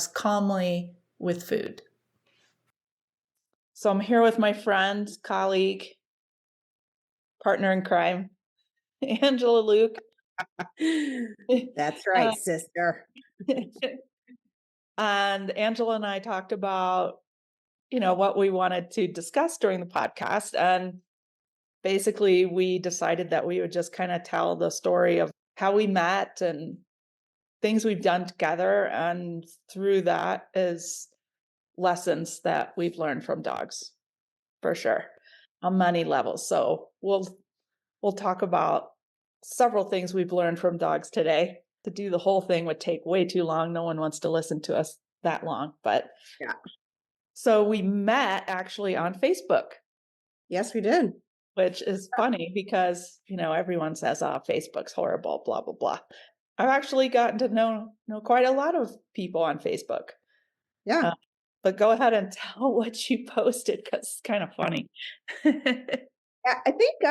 calmly with food. So I'm here with my friend, colleague, partner in crime, Angela Leuck. That's right, sister. And Angela and I talked about, what we wanted to discuss during the podcast. And basically, we decided that we would just kind of tell the story of how we met and things we've done together. And through that is lessons that we've learned from dogs, for sure, on many levels. So we'll talk about several things we've learned from dogs today. To do the whole thing would take way too long. No one wants to listen to us that long, but Yeah. So we met actually on Facebook. Yes, we did. Which is funny because, everyone says, "Oh, Facebook's horrible, blah, blah, blah." I've actually gotten to know quite a lot of people on Facebook. Yeah. But go ahead and tell what you posted because it's kind of funny. Yeah, I think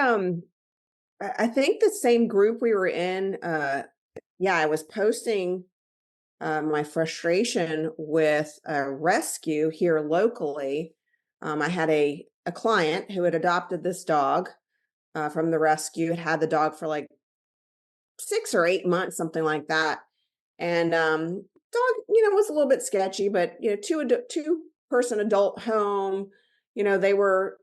the same group we were in, I was posting my frustration with a rescue here locally. I had a client who had adopted this dog from the rescue, had the dog for like 6 or 8 months, something like that. And dog, was a little bit sketchy, but two person adult home. They were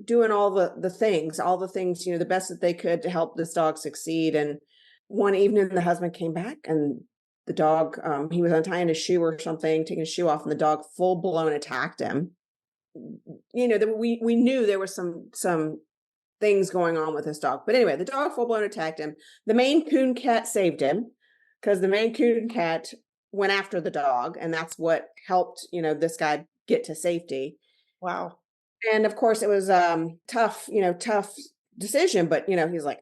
doing all the things, the best that they could to help this dog succeed. And one evening, the husband came back, and the dog, he was untying his shoe or something, taking his shoe off, and the dog full blown attacked him. We knew there was some things going on with this dog, but anyway, the dog full blown attacked him. The Maine Coon cat saved him, because the Maine Coon cat went after the dog, and that's what helped, this guy get to safety. Wow. And of course it was tough decision, but he's like,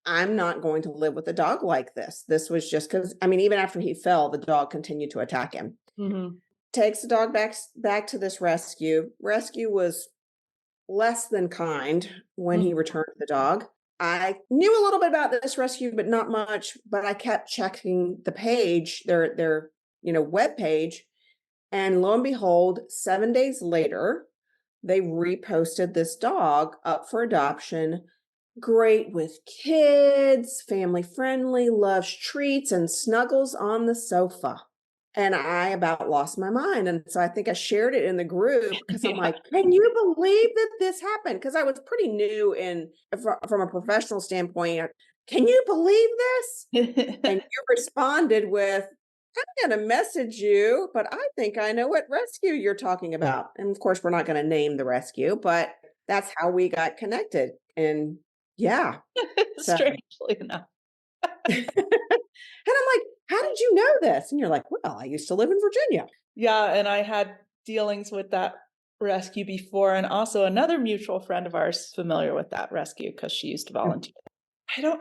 I'm not going to live with a dog like this. This was just because, even after he fell, the dog continued to attack him. Mm-hmm. Takes the dog back to this rescue. Rescue was less than kind when he returned the dog. I knew a little bit about this rescue, but not much. But I kept checking the page, their web page, and lo and behold, 7 days later, they reposted this dog up for adoption. Great with kids, family friendly, loves treats and snuggles on the sofa. And I about lost my mind. And so I think I shared it in the group because I'm like, can you believe that this happened? Because I was pretty new from a professional standpoint. Can you believe this? And you responded with, I'm going to message you, but I think I know what rescue you're talking about. And of course, we're not going to name the rescue, but that's how we got connected. And yeah. Strangely enough. And I'm like, how did you know this? And you're like, well, I used to live in Virginia. Yeah, and I had dealings with that rescue before, and also another mutual friend of ours is familiar with that rescue because she used to volunteer. How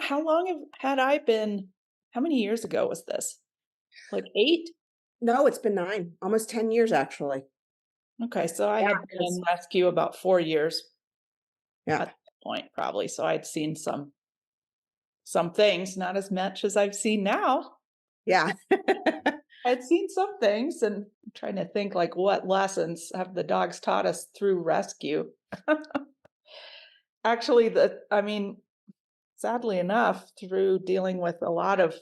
many years ago was this? Like 8? No, it's been 9, almost 10 years, actually. Okay, so I had been in rescue about 4 years at that point, probably. So I'd seen some things, not as much as I've seen now. Yeah. I'd seen some things, and I'm trying to think like what lessons have the dogs taught us through rescue. Actually, sadly enough, through dealing with a lot of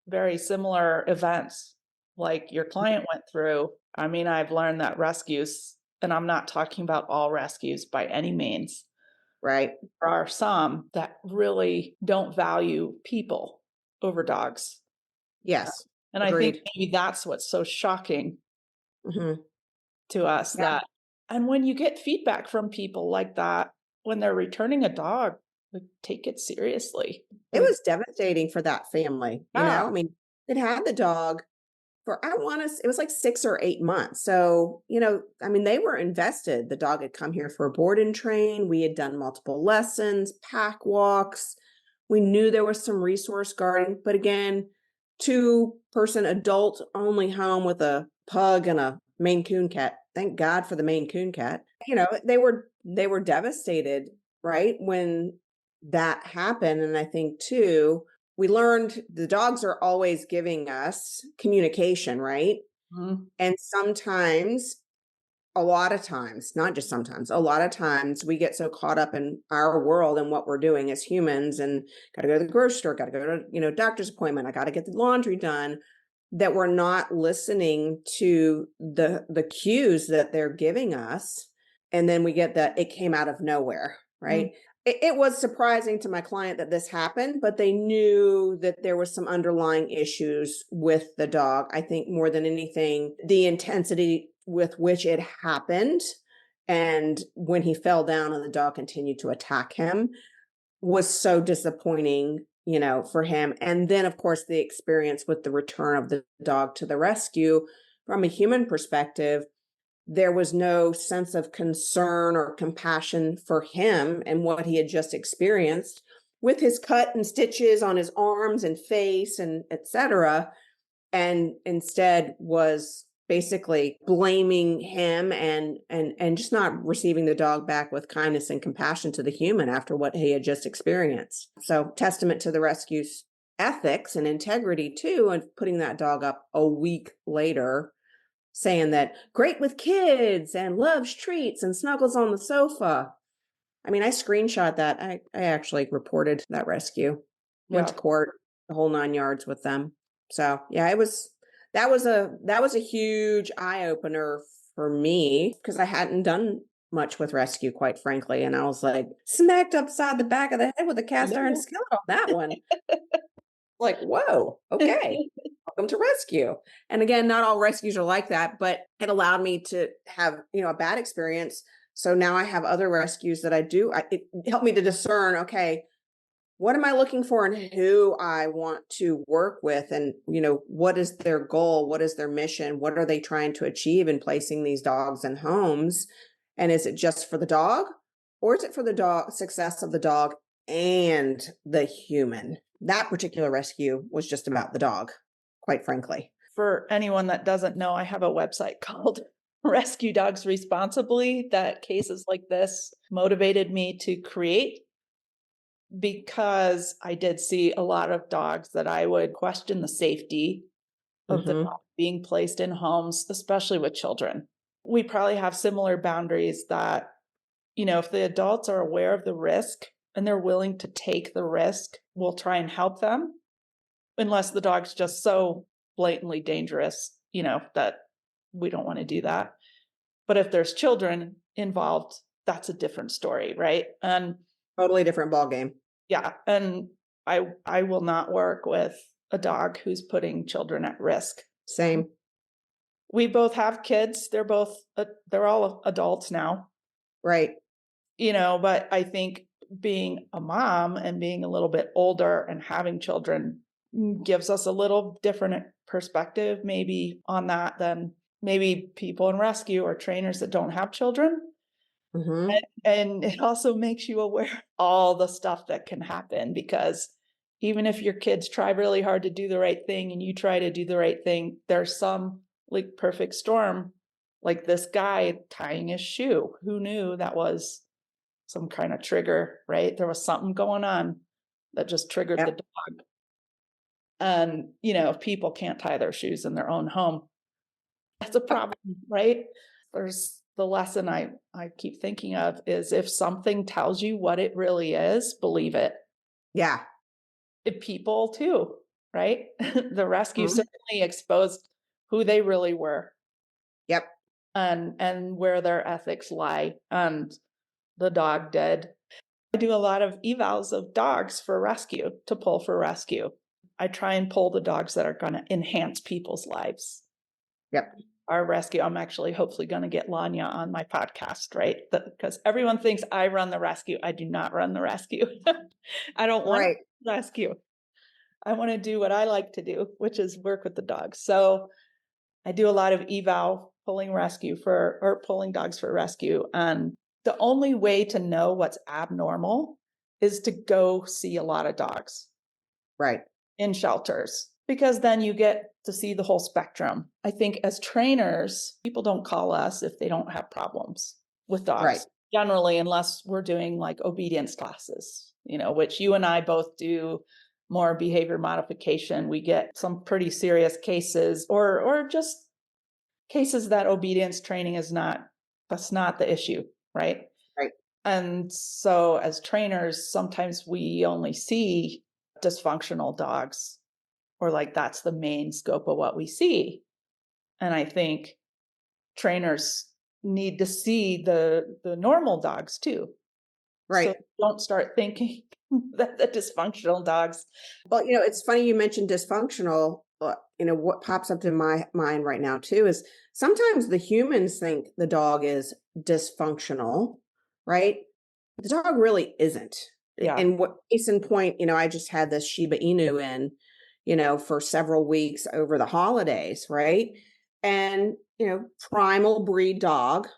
very similar events like your client went through, I've learned that rescues, and I'm not talking about all rescues by any means. Right. There are some that really don't value people over dogs. Yes. And Agreed. I think maybe that's what's so shocking to us Yeah. and when you get feedback from people like that, when they're returning a dog, take it seriously. It was devastating for that family. Yeah. It had the dog for, it was like 6 or 8 months. So, they were invested. The dog had come here for a board and train. We had done multiple lessons, pack walks. We knew there was some resource guarding, but again, 2-person adult only home with a pug and a Maine Coon cat. Thank God for the Maine Coon cat. They were devastated, right, when that happened. And I think too, we learned the dogs are always giving us communication, right? Mhm. And sometimes, a lot of times, not just sometimes, a lot of times we get so caught up in our world and what we're doing as humans and got to go to the grocery store, got to go to, doctor's appointment, I got to get the laundry done, that we're not listening to the cues that they're giving us. And then we get that it came out of nowhere, Mm. right? It was surprising to my client that this happened, but they knew that there was some underlying issues with the dog. I think more than anything, the intensity with which it happened, and when he fell down and the dog continued to attack him, was so disappointing, for him. And then, of course, the experience with the return of the dog to the rescue. From a human perspective, there was no sense of concern or compassion for him and what he had just experienced with his cut and stitches on his arms and face and etc. And instead was basically blaming him and just not receiving the dog back with kindness and compassion to the human after what he had just experienced. So testament to the rescue's ethics and integrity too, and putting that dog up a week later, saying that great with kids and loves treats and snuggles on the sofa. I mean, I screenshot that. I actually reported that rescue, went Yeah. to court, the whole 9 yards with them. So yeah, that was a huge eye opener for me because I hadn't done much with rescue, quite frankly. And I was like smacked upside the back of the head with a I cast iron know. skillet on that one. Like, whoa, okay. Welcome to rescue. And again, not all rescues are like that, but it allowed me to have, a bad experience. So now I have other rescues that I do. It helped me to discern, okay, what am I looking for and who I want to work with? And, what is their goal? What is their mission? What are they trying to achieve in placing these dogs in homes? And is it just for the dog, or is it for the dog success of the dog and the human? That particular rescue was just about the dog, quite frankly. For anyone that doesn't know, I have a website called Rescue Dogs Responsibly that cases like this motivated me to create, because I did see a lot of dogs that I would question the safety of the Hmm. dog being placed in homes, especially with children. We probably have similar boundaries that, if the adults are aware of the risk and they're willing to take the risk, we'll try and help them, unless the dog's just so blatantly dangerous, that we don't want to do that. But if there's children involved, that's a different story, right? And Totally different ball game. yeah, and I will not work with a dog who's putting children at risk. Same. We both have kids. They're all adults now, Right. but I think being a mom and being a little bit older and having children gives us a little different perspective maybe on that than maybe people in rescue or trainers that don't have children. Hmm. And it also makes you aware of all the stuff that can happen, because even if your kids try really hard to do the right thing and you try to do the right thing, there's some like perfect storm, like this guy tying his shoe. Who knew that was some kind of trigger, right? There was something going on that just triggered the Yep. dog. And, if people can't tie their shoes in their own home, that's a problem, right? There's the lesson I keep thinking of is, if something tells you what it really is, believe it. Yeah. If people too, right? The rescue Mhm. certainly exposed who they really were, Yep. and where their ethics lie. And the dog did. I do a lot of evals of dogs for rescue, to pull for rescue. I try and pull the dogs that are going to enhance people's lives. Yep. Our rescue, I'm actually hopefully going to get Lanya on my podcast, right? Because everyone thinks I run the rescue. I do not run the rescue. I don't want Right. to rescue. I want to do what I like to do, which is work with the dogs. So I do a lot of eval pulling dogs for rescue. And the only way to know what's abnormal is to go see a lot of dogs Right. in shelters, because then you get to see the whole spectrum. I think as trainers, people don't call us if they don't have problems with Right. dogs, generally, unless we're doing like obedience classes, which you and I both do, more behavior modification. We get some pretty serious cases, or just cases that obedience training that's not the issue, right? Right. And so as trainers, sometimes we only see dysfunctional dogs, or like that's the main scope of what we see. And I think trainers need to see the normal dogs too. So Right. don't start thinking that the dysfunctional dogs. Well, it's funny you mentioned dysfunctional. What pops up in my mind right now too is sometimes the humans think the dog is dysfunctional, right? The dog really isn't. Yeah. And what case in point, I just had this Shiba Inu in, for several weeks over the holidays, right? And, primal breed dog.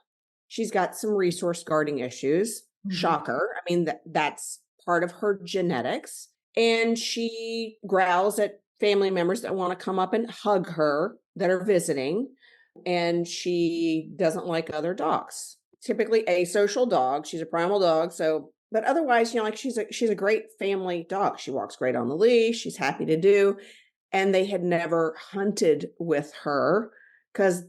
She's got some resource guarding issues. Mhm. Shocker. I mean, that's part of her genetics. And she growls at family members that want to come up and hug her that are visiting. And she doesn't like other dogs. Typically a social dog. She's a primal dog. So, but otherwise, like she's a great family dog. She walks great on the leash. She's happy to do. And they had never hunted with her because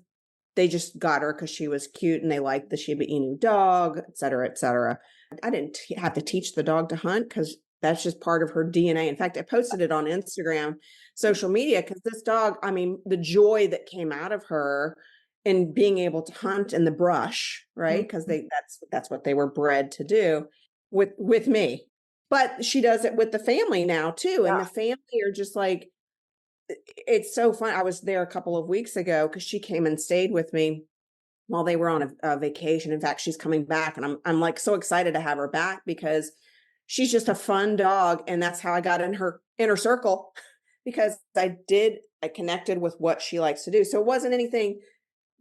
they just got her because she was cute and they liked the Shiba Inu dog, et cetera, et cetera. I didn't have to teach the dog to hunt because that's just part of her DNA. In fact, I posted it on Instagram, social media, because this dog, I mean, the joy that came out of her in being able to hunt in the brush, right? Because Mhm. that's what they were bred to do with me. But she does it with the family now too. And Yeah. the family are just like, it's so fun. I was there a couple of weeks ago because she came and stayed with me while they were on a vacation. In fact, she's coming back, and I'm like so excited to have her back because she's just a fun dog, and that's how I got in her inner circle because I connected with what she likes to do. So it wasn't anything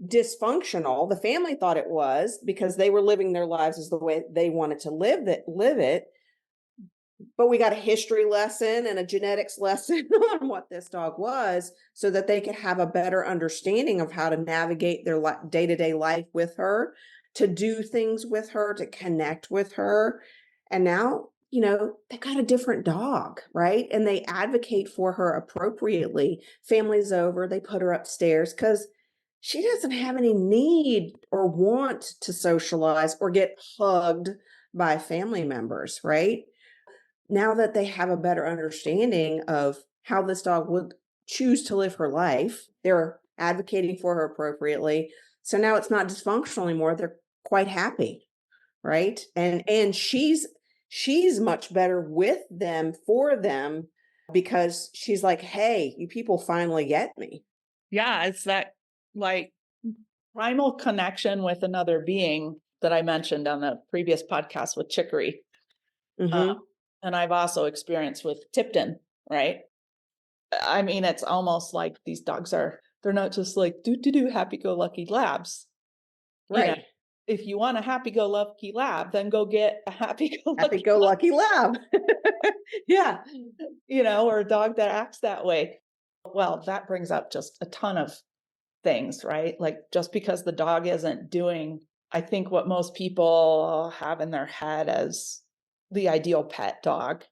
dysfunctional. The family thought it was because they were living their lives as the way they wanted to live it. But we got a history lesson and a genetics lesson on what this dog was so that they could have a better understanding of how to navigate their day-to-day life with her, to do things with her, to connect with her. And now, they got a different dog, right? And they advocate for her appropriately. Family's over, they put her upstairs because she doesn't have any need or want to socialize or get hugged by family members, right? Now that they have a better understanding of how this dog would choose to live her life, they're advocating for her appropriately. So now it's not dysfunctional anymore. They're quite happy, right? And she's much better with them, for them, because she's like, hey, you people finally get me. Yeah, it's that like primal connection with another being that I mentioned on the previous podcast with Chicory. Uh, Mm-hmm. and I've also experienced with Tipton, right? I mean, it's almost like these dogs they're not just like do happy go lucky labs. You know, Right. if you want a happy go lucky lab, then go get a happy go Happy lucky go lucky lab. Yeah. or a dog that acts that way. Well, that brings up just a ton of things, right? Like just because the dog isn't doing, I think what most people have in their head as the ideal pet dog,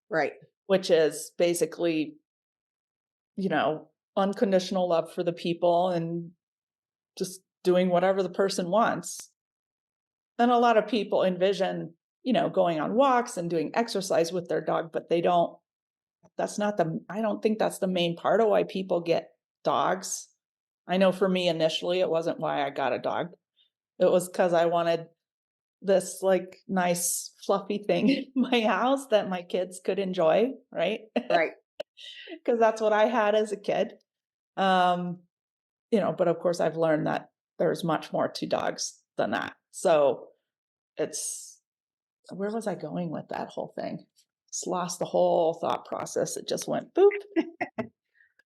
Right. which is basically, unconditional love for the people and just doing whatever the person wants. And a lot of people envision, going on walks and doing exercise with their dog, but I don't think that's the main part of why people get dogs. I know for me initially, it wasn't why I got a dog. It was because I wanted this like nice fluffy thing in my house that my kids could enjoy, right? Right. Because that's what I had as a kid. Um, but of course I've learned that there's much more to dogs than that. So it's where was I going with that whole thing? Just lost the whole thought process. It just went boop.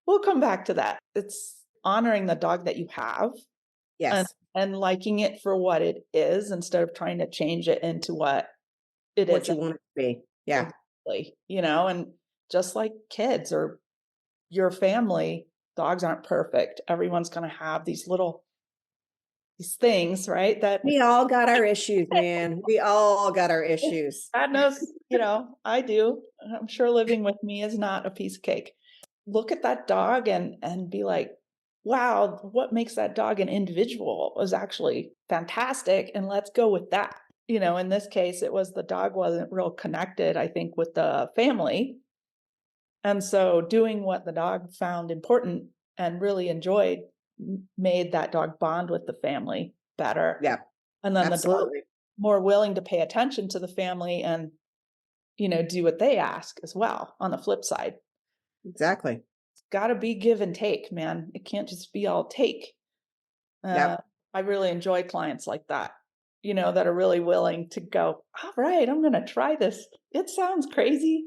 We'll come back to that. It's honoring the dog that you have and Yes. and liking it for what it is instead of trying to change it into what it What you isn't. want it to be. Yeah. Exactly. And just like kids or your family, dogs aren't perfect. Everyone's going to have these things, right? That We all got our issues, man. We all got our issues. God knows, I do. I'm sure living with me is not a piece of cake. Look at that dog and be like, wow, what makes that dog an individual was actually fantastic, and let's go with that. In this case, it was the dog wasn't real connected, I think, with the family. And so doing what the dog found important and really enjoyed made that dog bond with the family better. Yeah, And then the dog absolutely. more willing to pay attention to the family and, do what they ask as well on the flip side. Exactly. It's got to be give and take, man. It can't just be all take. Uh, Yep. I really enjoy clients like that, that are really willing to go, all right, I'm going to try this. It sounds crazy,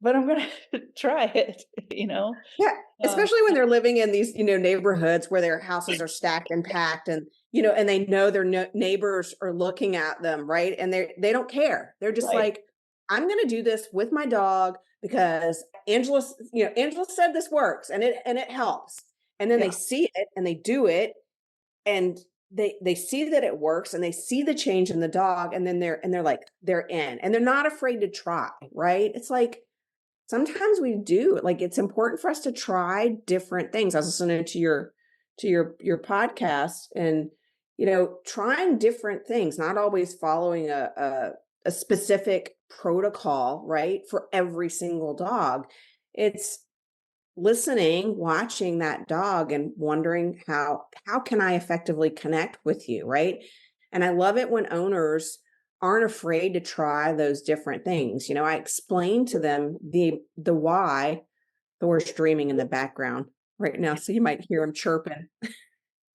but I'm going to try it, Yeah, Um, especially when they're living in these, neighborhoods where their houses are stacked and packed and, and they know their neighbors are looking at them, right? And they don't care. They're just right. like, I'm going to do this with my dog because Angela said this works and it helps. And then Yeah. they see it and they do it and they see that it works and they see the change in the dog and then they're like they're in and they're not afraid to try, right? It's like sometimes we do. Like, it's important for us to try different things. I was listening to your podcast and, trying different things, not always following a specific protocol, right, for every single dog. It's listening, watching that dog and wondering how can I effectively connect with you, right? And I love it when owners aren't afraid to try those different things. I explain to them the why. Thor's dreaming in the background right now, so you might hear him chirping.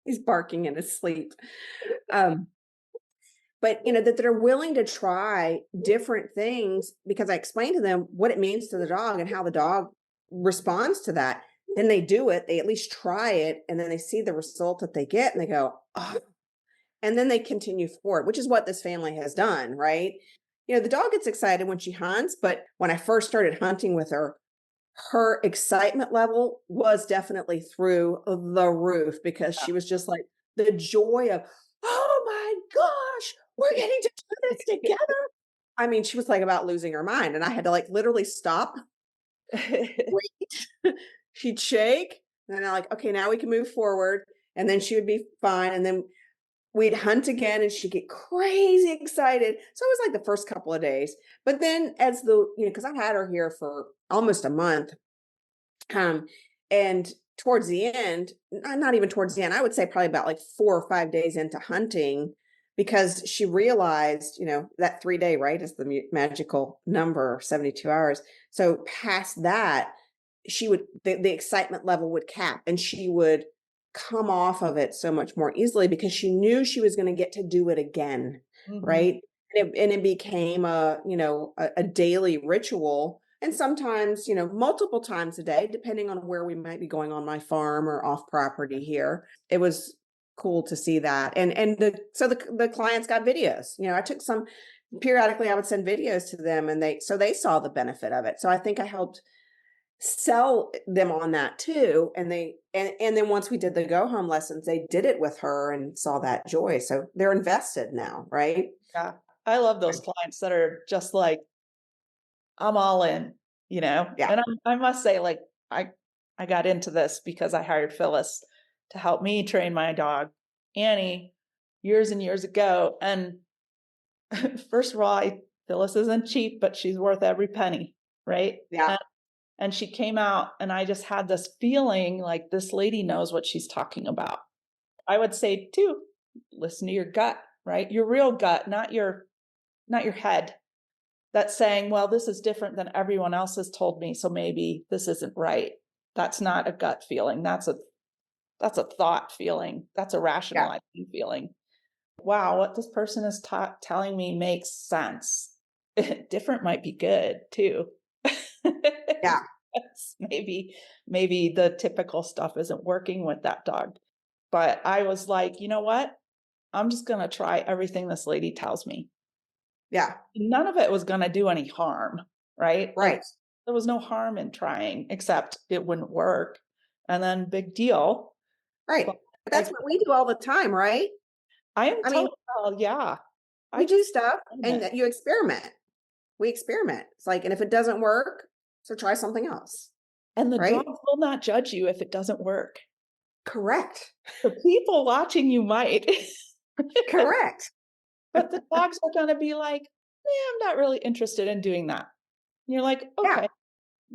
He's barking in his sleep. Um, but that they're willing to try different things because I explain to them what it means to the dog and how the dog responds to that. Then they do it, they at least try it, and then they see the result that they get and they go, oh, and then they continue forward, which is what this family has done, right? The dog gets excited when she hunts, but when I first started hunting with her, her excitement level was definitely through the roof because she was just like the joy of, oh my gosh, we're getting to do this together. I mean, she was like about losing her mind, and I had to like literally stop, wait. She'd shake, and then I'm like, okay, now we can move forward. And then she would be fine. And then we'd hunt again and she'd get crazy excited. So it was like the first couple of days. But then as because I've had her here for almost a month. Um, and towards the end, not even towards the end, I would say probably about like 4 or 5 days into hunting, because she realized, that 3 day, right, is the magical number, 72 hours. So past that, the excitement level would cap and she would come off of it so much more easily because she knew she was going to get to do it again, Mhm. right? And it became a daily ritual, and sometimes multiple times a day, depending on where we might be going on my farm or off property here. It was cool to see that, and the clients got videos. I took some periodically. I would send videos to them, and they saw the benefit of it. So I think I helped sell them on that too. And then once we did the go home lessons, they did it with her and saw that joy. So they're invested now, right? Yeah. I love those clients that are just like, I'm all in, Yeah. and I must say, like, I got into this because I hired Phyllis to help me train my dog, Annie, years and years ago. And first of all, Phyllis isn't cheap, but she's worth every penny, right? Yeah. And she came out, and I just had this feeling like this lady knows what she's talking about. I would say too, listen to your gut, right? Your real gut, not your head. That's saying, well, this is different than everyone else has told me, so maybe this isn't right. That's not a gut feeling. That's a thought feeling. That's a Yeah. rationalizing feeling. Wow, what this person is telling me makes sense. Different might be good too. Yeah. Maybe the typical stuff isn't working with that dog. But I was like, you know what? I'm just gonna try everything this lady tells me. Yeah. None of it was gonna do any harm, right? Like, Right. there was no harm in trying, except it wouldn't work, and then big deal. Right. But But I that's what we do all the time, right? I am I mean, telling well, yeah. I we do just stuff and experiment. that you experiment. We experiment. It's like, and if it doesn't work, so try something else. And the Right. dogs will not judge you if it doesn't work. Correct. The people watching you might, Correct. but the dogs are gonna be like, "Yeah, I'm not really interested in doing that." And you're like, Yeah. "Okay."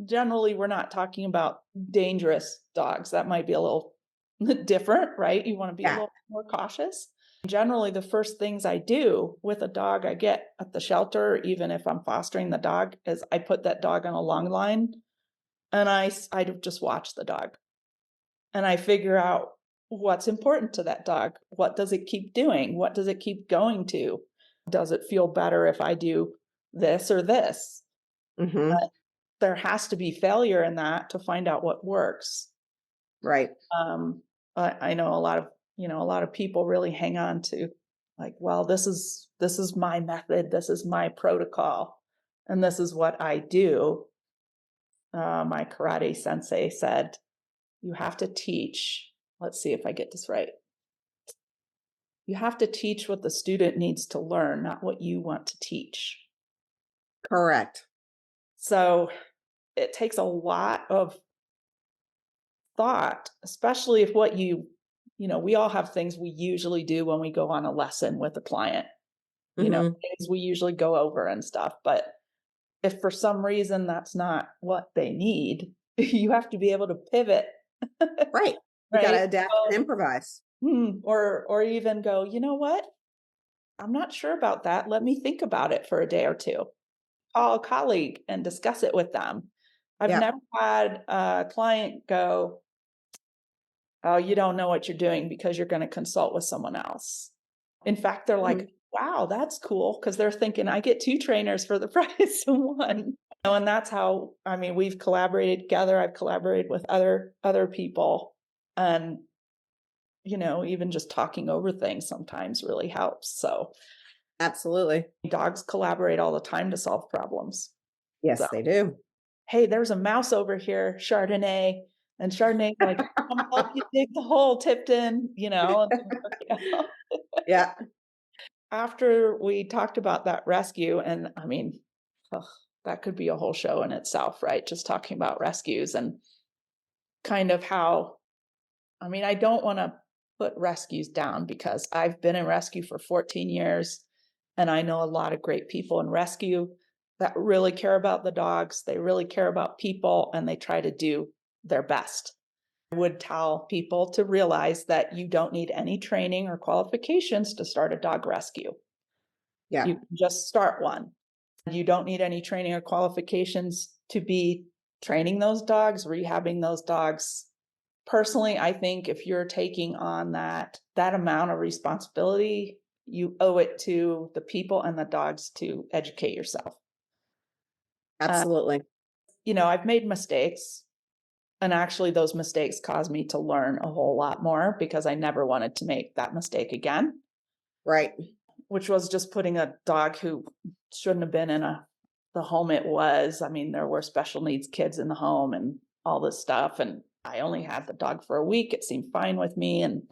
Generally, we're not talking about dangerous dogs. That might be a little different, right? You wanna be a Yeah. little more cautious. Generally, the first things I do with a dog I get at the shelter, even if I'm fostering the dog, is I put that dog on a long line, and I just watch the dog, and I figure out what's important to that dog. What does it keep doing? What does it keep going to? Does it feel better if I do this or this? Mhm. There has to be failure in that to find out what works. Right. Um, I know a lot of people really hang on to like, well, this is my method, this is my protocol, and this is what I do. My karate sensei said, you have to teach. Let's see if I get this right. You have to teach what the student needs to learn, not what you want to teach. Correct. So it takes a lot of thought, especially if we all have things we usually do when we go on a lesson with a client, Mhm. things we usually go over and stuff. But if for some reason that's not what they need, you have to be able to pivot, Right. You right? gotta adapt and improvise. Or even go, you know what? I'm not sure about that. Let me think about it for a day or two. Call a colleague and discuss it with them. I've Yeah. never had a client go, oh, you don't know what you're doing because you're going to consult with someone else. In fact, they're Mhm. like, wow, that's cool. Cause they're thinking I get two trainers for the price of one. And that's how, I mean, we've collaborated together. I've collaborated with other people. And, even just talking over things sometimes really helps. So Absolutely. dogs collaborate all the time to solve problems. So, Yes, they do. hey, there's a mouse over here, Chardonnay. And Chardonnay's like, I'm gonna help you dig the hole, Tipton, Yeah. After we talked about that rescue, and I mean, ugh, that could be a whole show in itself, right? Just talking about rescues and kind of how, I mean, I don't want to put rescues down because I've been in rescue for 14 years and I know a lot of great people in rescue that really care about the dogs. They really care about people and they try to do their best. I would tell people to realize that you don't need any training or qualifications to start a dog rescue. Yeah. You can just start one. You don't need any training or qualifications to be training those dogs, rehabbing those dogs. Personally, I think if you're taking on that amount of responsibility, you owe it to the people and the dogs to educate yourself. Uh, Absolutely. I've made mistakes, and actually those mistakes caused me to learn a whole lot more because I never wanted to make that mistake again, Right. which was just putting a dog who shouldn't have been in the home it was. I mean, there were special needs kids in the home and all this stuff, and I only had the dog for a week. It seemed fine with me, and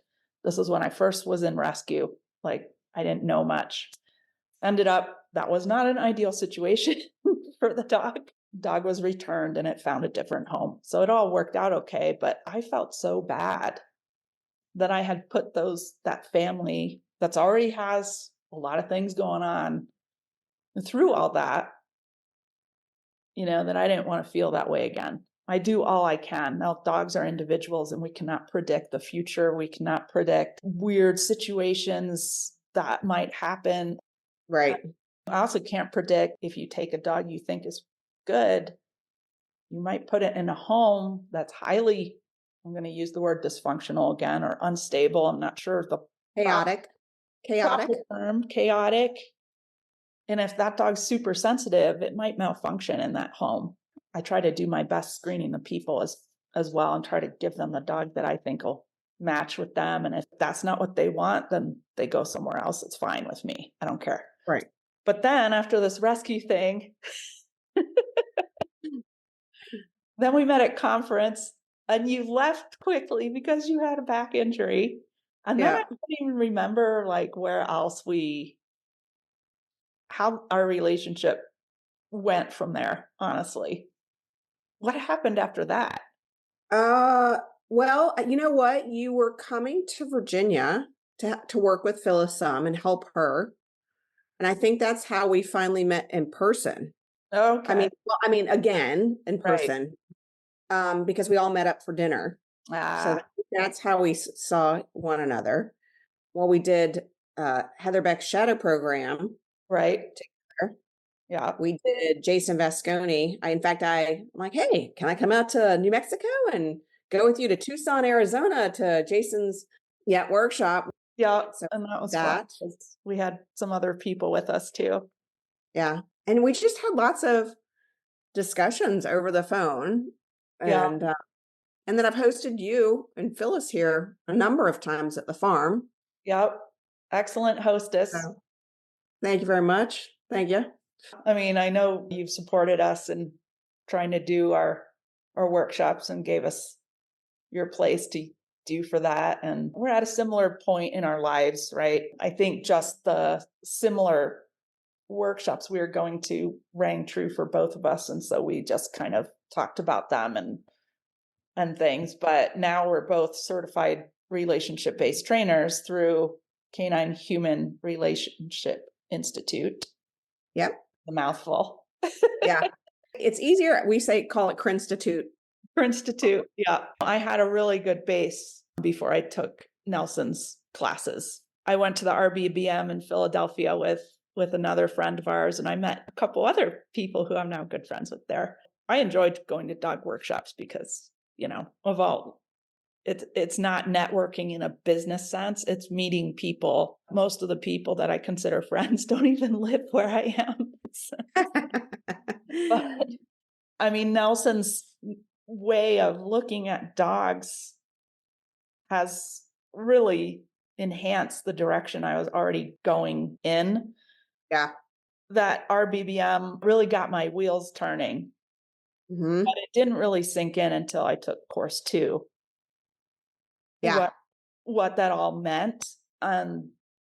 this is when I first was in rescue. Like, I didn't know much. Ended up that was not an ideal situation for the dog. Dog was returned and it found a different home. So it all worked out okay, but I felt so bad that I had put that family that's already has a lot of things going on through all that, that I didn't want to feel that way again. I do all I can. Now, dogs are individuals and we cannot predict the future. We cannot predict weird situations that might happen. Right. I also can't predict if you take a dog you think is good, you might put it in a home that's highly, I'm going to use the word dysfunctional again, or unstable. I'm not sure of the Chaotic. proper Chaotic. term, chaotic. And if that dog's super sensitive, it might malfunction in that home. I try to do my best screening the people as well and try to give them the dog that I think will match with them. And if that's not what they want, then they go somewhere else. It's fine with me. I don't care. Right. But then after this rescue thing, then we met at conference and you left quickly because you had a back injury. And then I Yeah. don't even remember like where else how our relationship went from there, honestly. What happened after that? Uh, Well, you know what? You were coming to Virginia to work with Phyllis some and help her. And I think that's how we finally met in person. Okay. Again, in Right. person, because we all met up for dinner. So Ah, that's how we saw one another. Well, we did Heather Beck's shadow program right. together. Yeah. We did Jason Vasconi. I'm like, hey, can I come out to New Mexico and go with you to Tucson, Arizona to Jason's workshop? Yeah. So And that was fun that, 'cause we had some other people with us too. yeah. And we just had lots of discussions over the phone. Yeah. And and then I've hosted you and Phyllis here a number of times at the farm. Yep. Excellent hostess. So thank you very much. Thank you. I mean, I know you've supported us in trying to do our workshops and gave us your place to do for that. And we're at a similar point in our lives, right? I think just the similar workshops we are going to rang true for both of us. And so we just kind of talked about them and things. But now we're both certified relationship based trainers through Canine Human Relationship Institute. Yep. The mouthful. Yeah. It's easier. We say call it Crinstitute. Institute. Yeah. I had a really good base before I took Nelson's classes. I went to the RBBM in Philadelphia with another friend of ours, and I met a couple other people who I'm now good friends with there. I enjoyed going to dog workshops because, of all it's not networking in a business sense. It's meeting people. Most of the people that I consider friends don't even live where I am. But I mean, Nelson's way of looking at dogs has really enhanced the direction I was already going in. Yeah. That RBBM really got my wheels turning, but Hmm. it didn't really sink in until I took course 2. Yeah. What that all meant,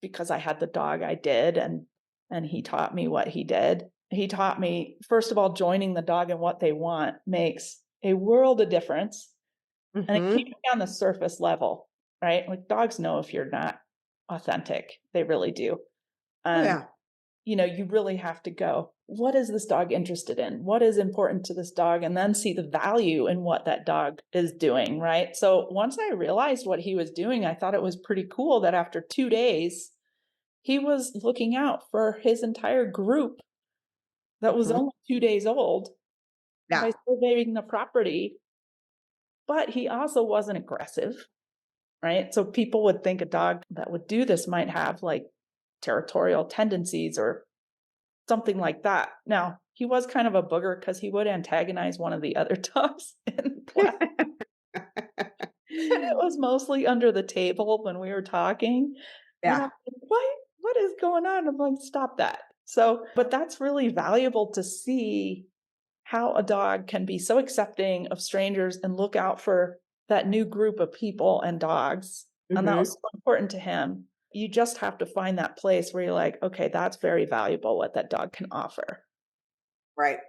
because I had the dog I did, and he taught me what he did. He taught me, first of all, joining the dog and what they want makes a world of difference, and it can't Hmm. be on the surface level, right? Like, dogs know if you're not authentic. They really do. Oh And yeah. you really have to go, what is this dog interested in? What is important to this dog? And then see the value in what that dog is doing, right? So once I realized what he was doing, I thought it was pretty cool that after 2 days, he was looking out for his entire group that was Hmm. only 2 days old Yeah. by surveying the property. But he also wasn't aggressive, right? So people would think a dog that would do this might have like territorial tendencies or something like that. Now, he was kind of a booger because he would antagonize one of the other dogs in class. And it was mostly under the table when we were talking. And I'm Yeah. like, what is going on? I'm like, stop that. So, but that's really valuable to see how a dog can be so accepting of strangers and look out for that new group of people and dogs. And that was Hmm. so important to him. You just have to find that place where you're like, okay, that's very valuable what that dog can offer. Right.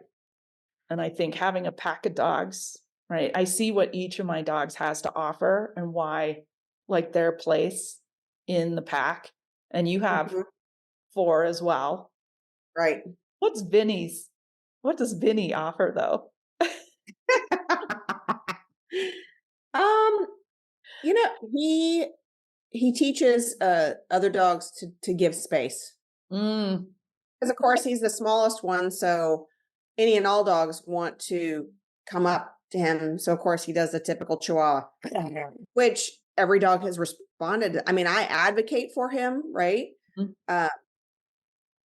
And I think having a pack of dogs, right? I see what each of my dogs has to offer and why, like their place in the pack. And you have Hmm. 4 as well. Right. What's Vinny's? What does Vinny offer though? um, he teaches other dogs to give space. Mm, Because of course he's the smallest one, so any and all dogs want to come up to him. So of course he does the typical chihuahua, which every dog has responded. I mean, I advocate for him, right? mm, Uh,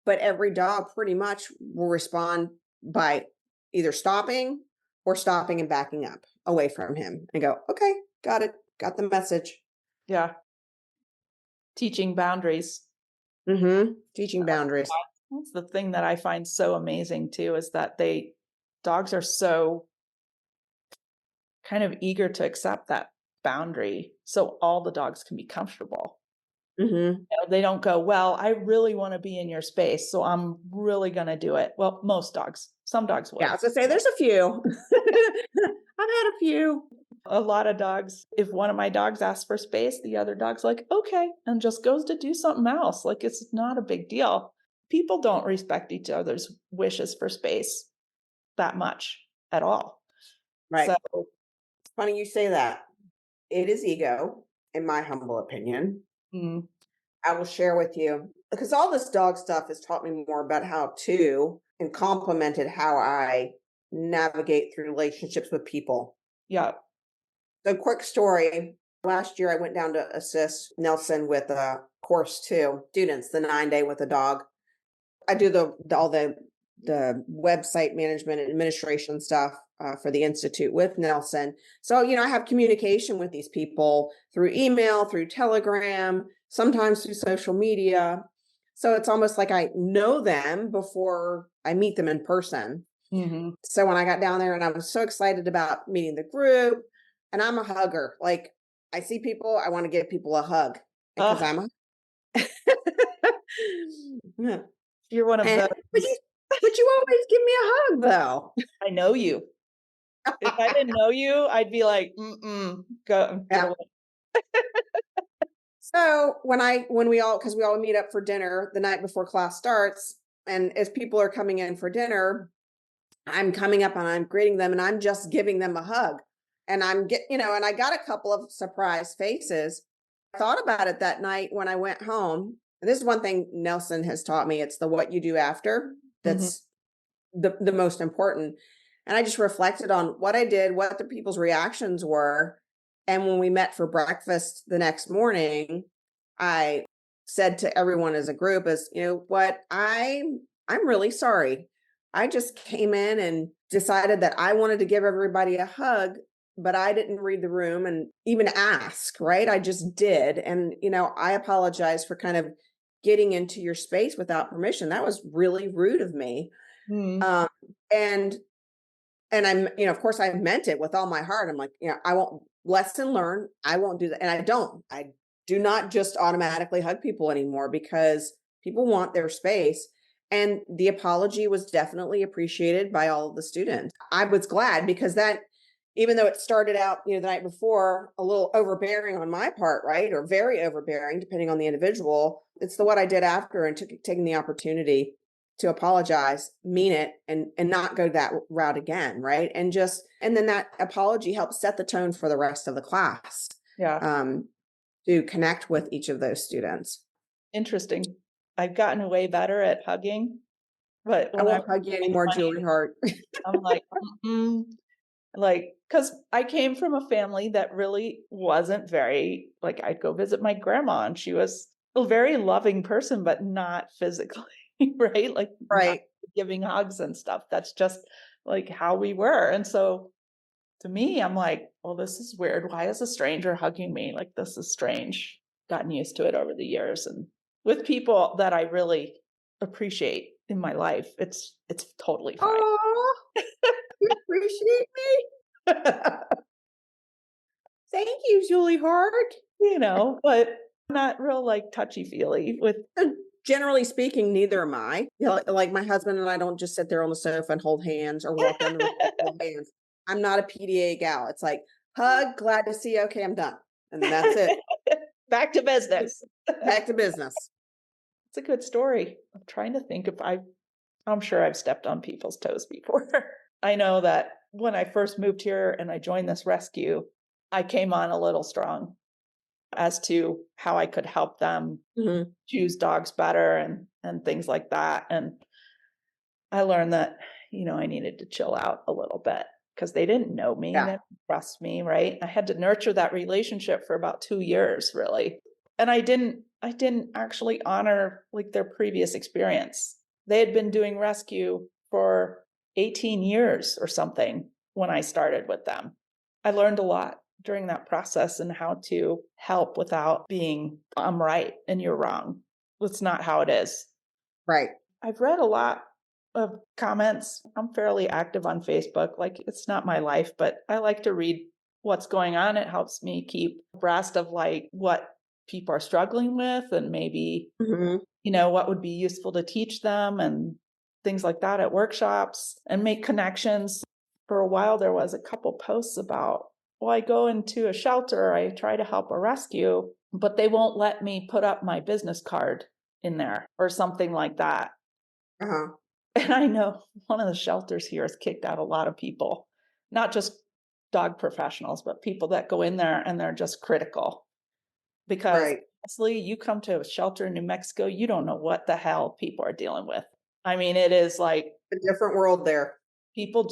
but every dog pretty much will respond by either stopping or stopping and backing up away from him and go, okay, got it, got the message. yeah, teaching boundaries. Teaching boundaries. That's the thing that I find so amazing too, is that dogs are so kind of eager to accept that boundary so all the dogs can be comfortable. Hmm. They don't go, well, I really want to be in your space, so I'm really going to do it. Well, most dogs, some dogs Yeah, I would. was gonna say there's a few. I've had a few. A lot of dogs, if one of my dogs asks for space, the other dog's like, okay, and just goes to do something else. Like it's not a big deal. People don't respect each other's wishes for space that much at all. Right. So, It's funny you say that. It is ego, in my humble opinion. mm, I will share with you because all this dog stuff has taught me more about how to and complemented how I navigate through relationships with people. yeah. So, quick story. Last year, I went down to assist Nelson with a course 2 students, the 9-day with a dog. I do all the website management and administration stuff for the institute with Nelson. So I have communication with these people through email, through Telegram, sometimes through social media. So it's almost like I know them before I meet them in person. Hmm. So when I got down there and I was so excited about meeting the group, and I'm a hugger. Like I see people, I want to give people a hug because Oh, I'm a yeah. you're one of And those. but you always give me a hug though. I know you. If I didn't know you, I'd be like, go get Yeah. away. So when we all because we all meet up for dinner the night before class starts, and as people are coming in for dinner, I'm coming up and I'm greeting them and I'm just giving them a hug. And and I got a couple of surprised faces. I thought about it that night when I went home. And this is one thing Nelson has taught me. It's the what you do after Mhm, that's the most important. And I just reflected on what I did, what the people's reactions were. And when we met for breakfast the next morning, I said to everyone as a group, as what I'm really sorry. I just came in and decided that I wanted to give everybody a hug, but I didn't read the room and even ask, right? I just did. And I apologize for kind of getting into your space without permission. That was really rude of me. mhm. Um, and I'm, of course I meant it with all my heart. I'm like, I won't lesson learn. I won't do that. And I do not just automatically hug people anymore because people want their space. And the apology was definitely appreciated by all of the students. I was glad because that, even though it started out, the night before a little overbearing on my part, right? Or very overbearing, depending on the individual. It's the what I did after and taking the opportunity to apologize, mean it, and not go that route again, right? And then that apology helps set the tone for the rest of the class, Yeah, um, to connect with each of those students. interesting. I've gotten way better at hugging, but I when I won't was hug you in my anymore, 20s, Julie Hart. I'm like, like, because I came from a family that really wasn't very, like, I'd go visit my grandma and she was a very loving person, but not physically, right? Like, not Right. giving hugs and stuff. That's just like how we were. And so to me, I'm like, well, this is weird. Why is a stranger hugging me? Like, this is strange. Gotten used to it over the years. And with people that I really appreciate in my life, it's totally fine. Oh, you appreciate me? Thank you, Julie Hart. But not real like touchy-feely with Generally speaking, neither am I. Like my husband and I don't just sit there on the sofa and hold hands or walk around the room and hold hands. I'm not a PDA gal. It's like hug, glad to see you. Okay, I'm done, and that's it. back to business. Back to business. It's a good story. I'm trying to think if I'm sure I've stepped on people's toes before. I know that when I first moved here and I joined this rescue, I came on a little strong as to how I could help them Mhm. choose dogs better and things like that. And I learned that, I needed to chill out a little bit because they didn't know me, they Yeah. didn't trust me, right? I had to nurture that relationship for about 2 years, really. And I didn't actually honor like their previous experience. They had been doing rescue for 18 years or something when I started with them. I learned a lot during that process and how to help without being, I'm right and you're wrong. That's not how it is. Right. I've read a lot of comments. I'm fairly active on Facebook. Like, it's not my life, but I like to read what's going on. It helps me keep abreast of like what people are struggling with and maybe, Mhm. what would be useful to teach them and things like that at workshops and make connections. For a while, there was a couple posts about well, I go into a shelter, I try to help a rescue, but they won't let me put up my business card in there or something like that. Uh-huh. And I know one of the shelters here has kicked out a lot of people, not just dog professionals, but people that go in there and they're just critical. Because Right. honestly, you come to a shelter in New Mexico, you don't know what the hell people are dealing with. I mean, it is like A different world there. people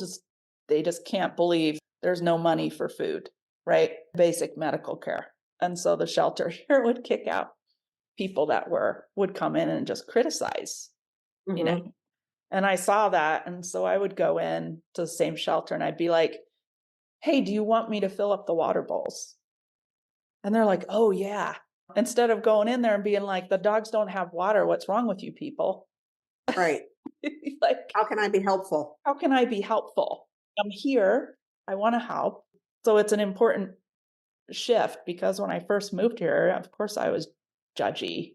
they just can't believe there's no money for food, right? Basic medical care. And so the shelter here would kick out people that would come in and just criticize, you know. Mhm. And I saw that. And so I would go in to the same shelter and I'd be like, hey, do you want me to fill up the water bowls? And they're like, oh, yeah. Instead of going in there and being like, the dogs don't have water. What's wrong with you people? Right. Like, How can I be helpful? how can I be helpful? I'm here. I want to help. So it's an important shift because when I first moved here, of course, I was judgy.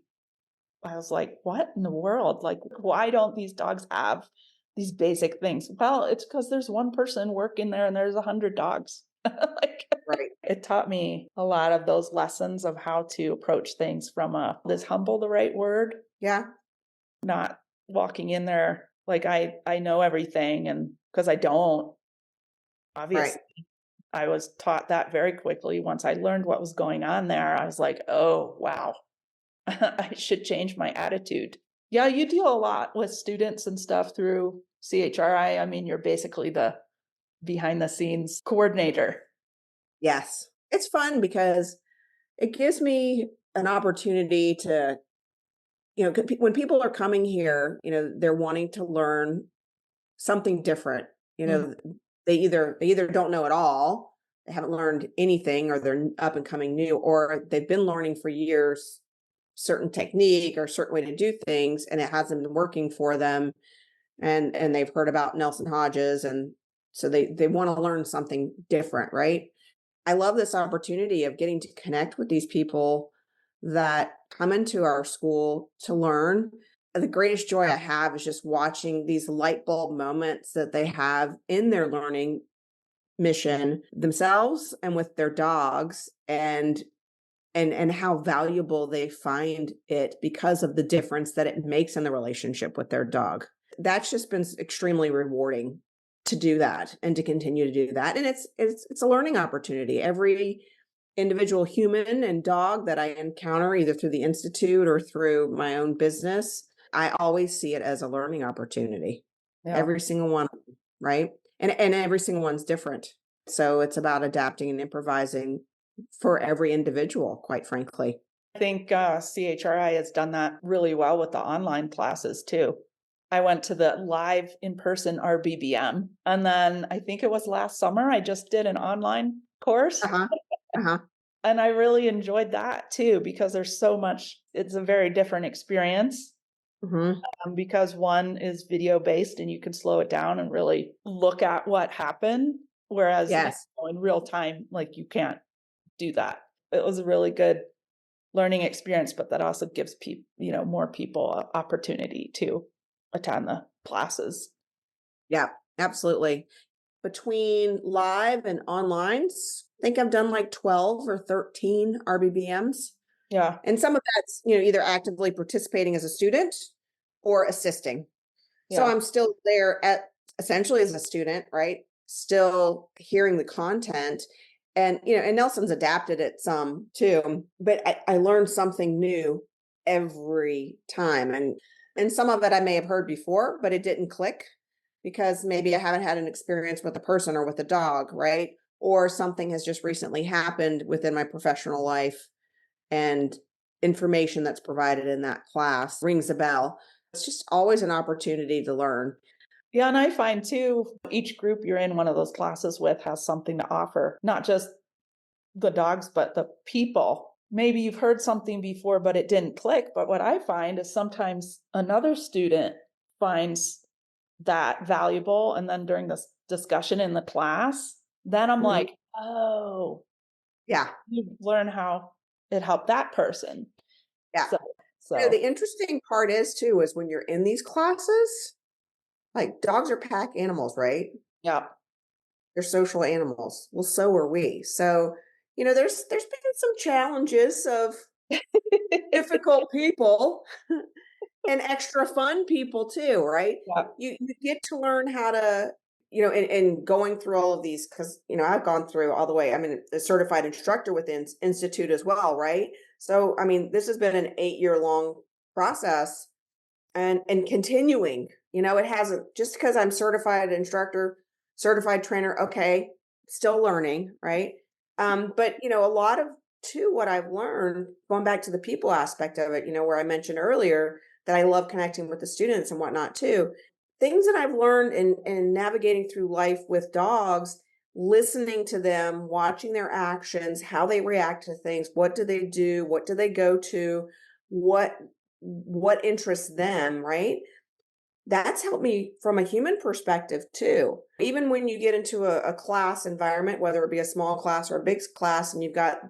I was like, what in the world? Like, why don't these dogs have these basic things? Well, it's because there's one person working there and there's 100 dogs. Like, Right. it taught me a lot of those lessons of how to approach things from is humble the right word? Yeah. Not walking in there like I know everything, and because I don't, Right. obviously. I was taught that very quickly. Once I learned what was going on there, I was like, oh, wow, I should change my attitude. Yeah, you deal a lot with students and stuff through CHRI. I mean, you're basically the behind the scenes coordinator. Yes. It's fun because it gives me an opportunity to, when people are coming here, they're wanting to learn something different. You Mhm. know, they either don't know at all, they haven't learned anything, or they're up and coming new, or they've been learning for years certain technique or certain way to do things, and it hasn't been working for them. And they've heard about Nelson Hodges, and so they want to learn something different, right? I love this opportunity of getting to connect with these people that come into our school to learn. The greatest joy I have is just watching these light bulb moments that they have in their learning mission themselves and with their dogs, and how valuable they find it because of the difference that it makes in the relationship with their dog. That's just been extremely rewarding to do that and to continue to do that. And it's a learning opportunity. Every individual human and dog that I encounter, either through the institute or through my own business, I always see it as a learning opportunity. Yeah. Every single one, right? And every single one's different. So it's about adapting and improvising for every individual, quite frankly. I think CHRI has done that really well with the online classes too. I went to the live in person RBBM, and then I think it was last summer, I just did an online course. Uh-huh. Uh-huh. And I really enjoyed that too, because there's so much, it's a very different experience Mhm. because one is video based and you can slow it down and really look at what happened. Whereas Yes. in real time, like you can't do that. It was a really good learning experience, but that also gives people, more people an opportunity to attend the classes. Yeah, absolutely. Between live and onlines, I think I've done like 12 or 13 RBBMs. Yeah. And some of that's, either actively participating as a student or assisting. So Yeah. I'm still there at essentially as a student, right? Still hearing the content. And Nelson's adapted it some too, but I learned something new every time. And some of it I may have heard before, but it didn't click because maybe I haven't had an experience with a person or with a dog, right? Or something has just recently happened within my professional life, and information that's provided in that class rings a bell. It's just always an opportunity to learn. Yeah, and I find too, each group you're in one of those classes with has something to offer, not just the dogs, but the people. Maybe you've heard something before, but it didn't click. But what I find is sometimes another student finds that valuable. And then during this discussion in the class, then I'm Mhm. like, oh, Yeah, you learn how it helped that person. yeah. So, The so interesting part is too, is when you're in these classes, like dogs are pack animals, right? yeah, They're social animals. Well, so are we. So, there's been some challenges of difficult people and extra fun people too, right? Yeah. You get to learn how to, and going through all of these because I've gone through all the way. I mean, a certified instructor within institute as well, right? So I mean, this has been an 8-year long process and continuing. It hasn't just because I'm certified instructor, certified trainer, okay, still learning, right? But a lot of too what I've learned, going back to the people aspect of it, where I mentioned earlier that I love connecting with the students and whatnot too. Things that I've learned in navigating through life with dogs, listening to them, watching their actions, how they react to things, what do they do, what do they go to, what interests them, right? That's helped me from a human perspective too. Even when you get into a class environment, whether it be a small class or a big class, and you got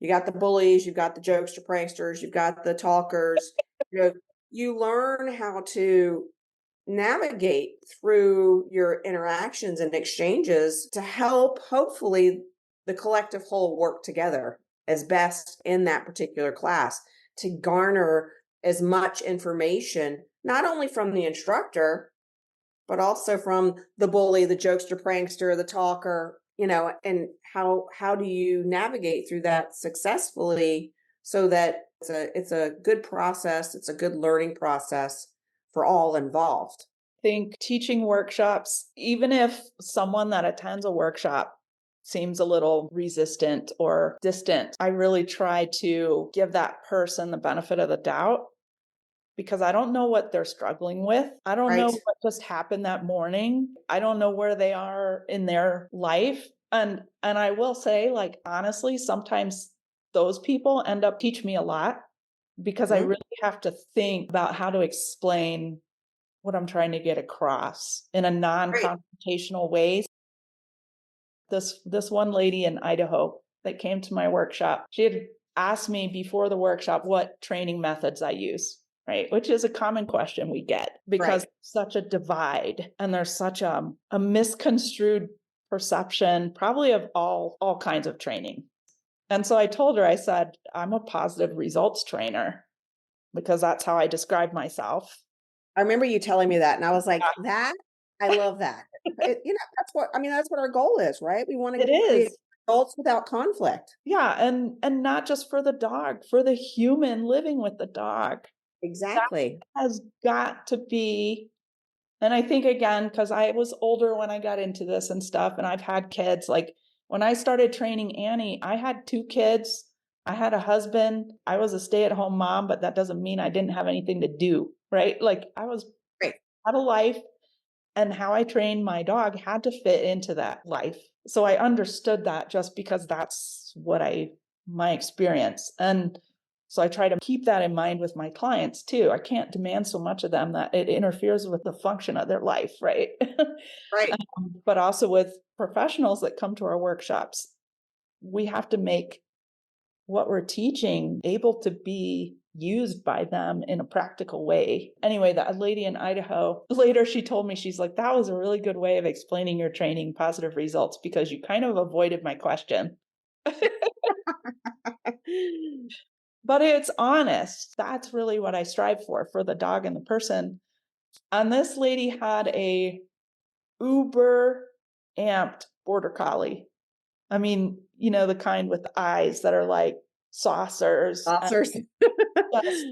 the bullies, you've got the jokester pranksters, you've got the talkers, you know, you learn how to navigate through your interactions and exchanges to help hopefully the collective whole work together as best in that particular class to garner as much information not only from the instructor but also from the bully, the jokester prankster, the talker, and how do you navigate through that successfully so that it's a good process, it's a good learning process for all involved. Think teaching workshops, even if someone that attends a workshop seems a little resistant or distant, I really try to give that person the benefit of the doubt because I don't know what they're struggling with. I don't know Right. what just happened that morning. I don't know where they are in their life. And I will say, like, honestly, sometimes those people end up teach me a lot because I Mhm. really have to think about how to explain what I'm trying to get across in a Right. non-confrontational way. This one lady in Idaho that came to my workshop, she had asked me before the workshop what training methods I use, right? Which is a common question we get because Right. such a divide and there's such a misconstrued perception, probably of all kinds of training. And so I told her, I said, I'm a positive results trainer because that's how I describe myself. I remember you telling me that, and I was like, "That I love that." That's what our goal is, right? We wanna It create is. results without conflict. Yeah, and not just for the dog, for the human living with the dog. That Exactly. has got to be, and I think again, because I was older when I got into this and stuff, and I've had kids, like, when I started training Annie, I had 2 kids, I had a husband, I was a stay-at-home mom, but that doesn't mean I didn't have anything to do, right? Like, I was Right. had a life, and how I trained my dog had to fit into that life. So I understood that just because that's what my experience. And so I try to keep that in mind with my clients too. I can't demand so much of them that it interferes with the function of their life, right? Right. But also with professionals that come to our workshops, we have to make what we're teaching able to be used by them in a practical way. Anyway, that lady in Idaho, later she told me, she's like, that was a really good way of explaining your training positive results because you kind of avoided my question. But it's honest. That's really what I strive for the dog and the person. And this lady had a uber amped border collie. I mean, the kind with the eyes that are like saucers and Officers. just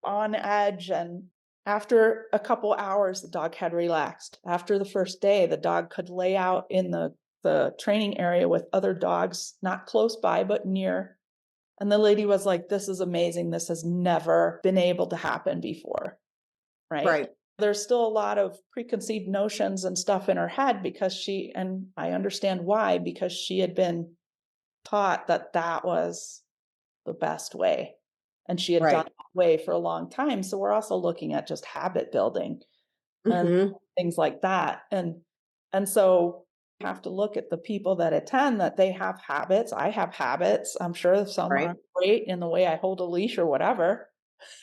on edge. And after a couple hours, the dog had relaxed. After the first day, the dog could lay out in the training area with other dogs, not close by, but near. And the lady was like, this is amazing. This has never been able to happen before. Right. Right. There's still a lot of preconceived notions and stuff in her head and I understand why, because she had been taught that that was the best way. And she had done Right. that way for a long time. So we're also looking at just habit building and Mhm. things like that. And so you have to look at the people that attend that they have habits. I have habits. I'm sure some Right. aren't great in the way I hold a leash or whatever.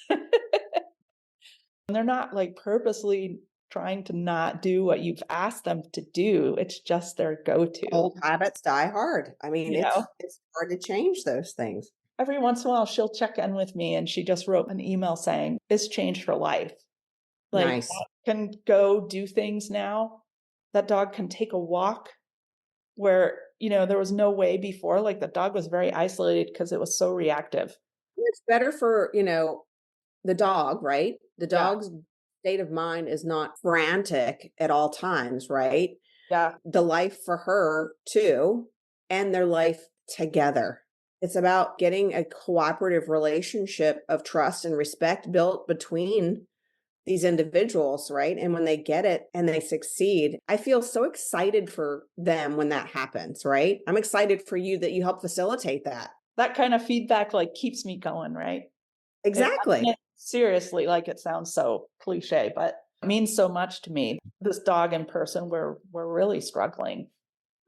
And they're not like purposely trying to not do what you've asked them to do. It's just their go-to, Old habits die hard. I mean, you know? it's hard to change those things. Every once in a while, she'll check in with me, and she just wrote an email saying, "This changed her life." Like, Nice. that can go do things now. That dog can take a walk where, there was no way before. Like, the dog was very isolated because it was so reactive. It's better for, the dog, right? The Yeah, dog's state of mind is not frantic at all times, right? yeah, The life for her too, and their life together. It's about getting a cooperative relationship of trust and respect built between these individuals, right? And when they get it and they succeed, I feel so excited for them when that happens, right? I'm excited for you that you help facilitate that. that kind of feedback, like, keeps me going, right? I mean Exactly. it seriously, like, it sounds so cliche, but it means so much to me. This dog in person, we're really struggling.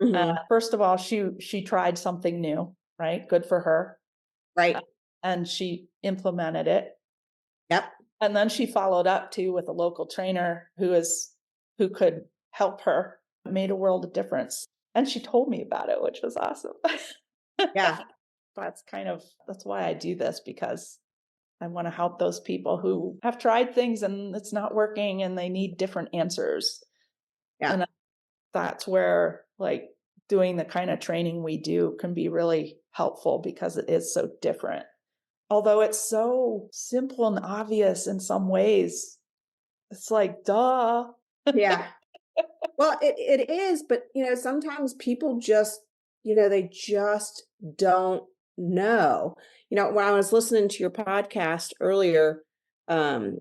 Mhm. First of all, she tried something new, right? Good for her, Right. and she implemented it. Yep. And then she followed up too with a local trainer who could help her. It made a world of difference. And she told me about it, which was awesome. Yeah. That's why I do this, because I want to help those people who have tried things and it's not working and they need different answers. Yeah. And that's where, like, doing the kind of training we do can be really helpful because it is so different. Although it's so simple and obvious in some ways, it's like, duh. Yeah. Well, it is, but sometimes people just, they just don't know. When I was listening to your podcast earlier, um,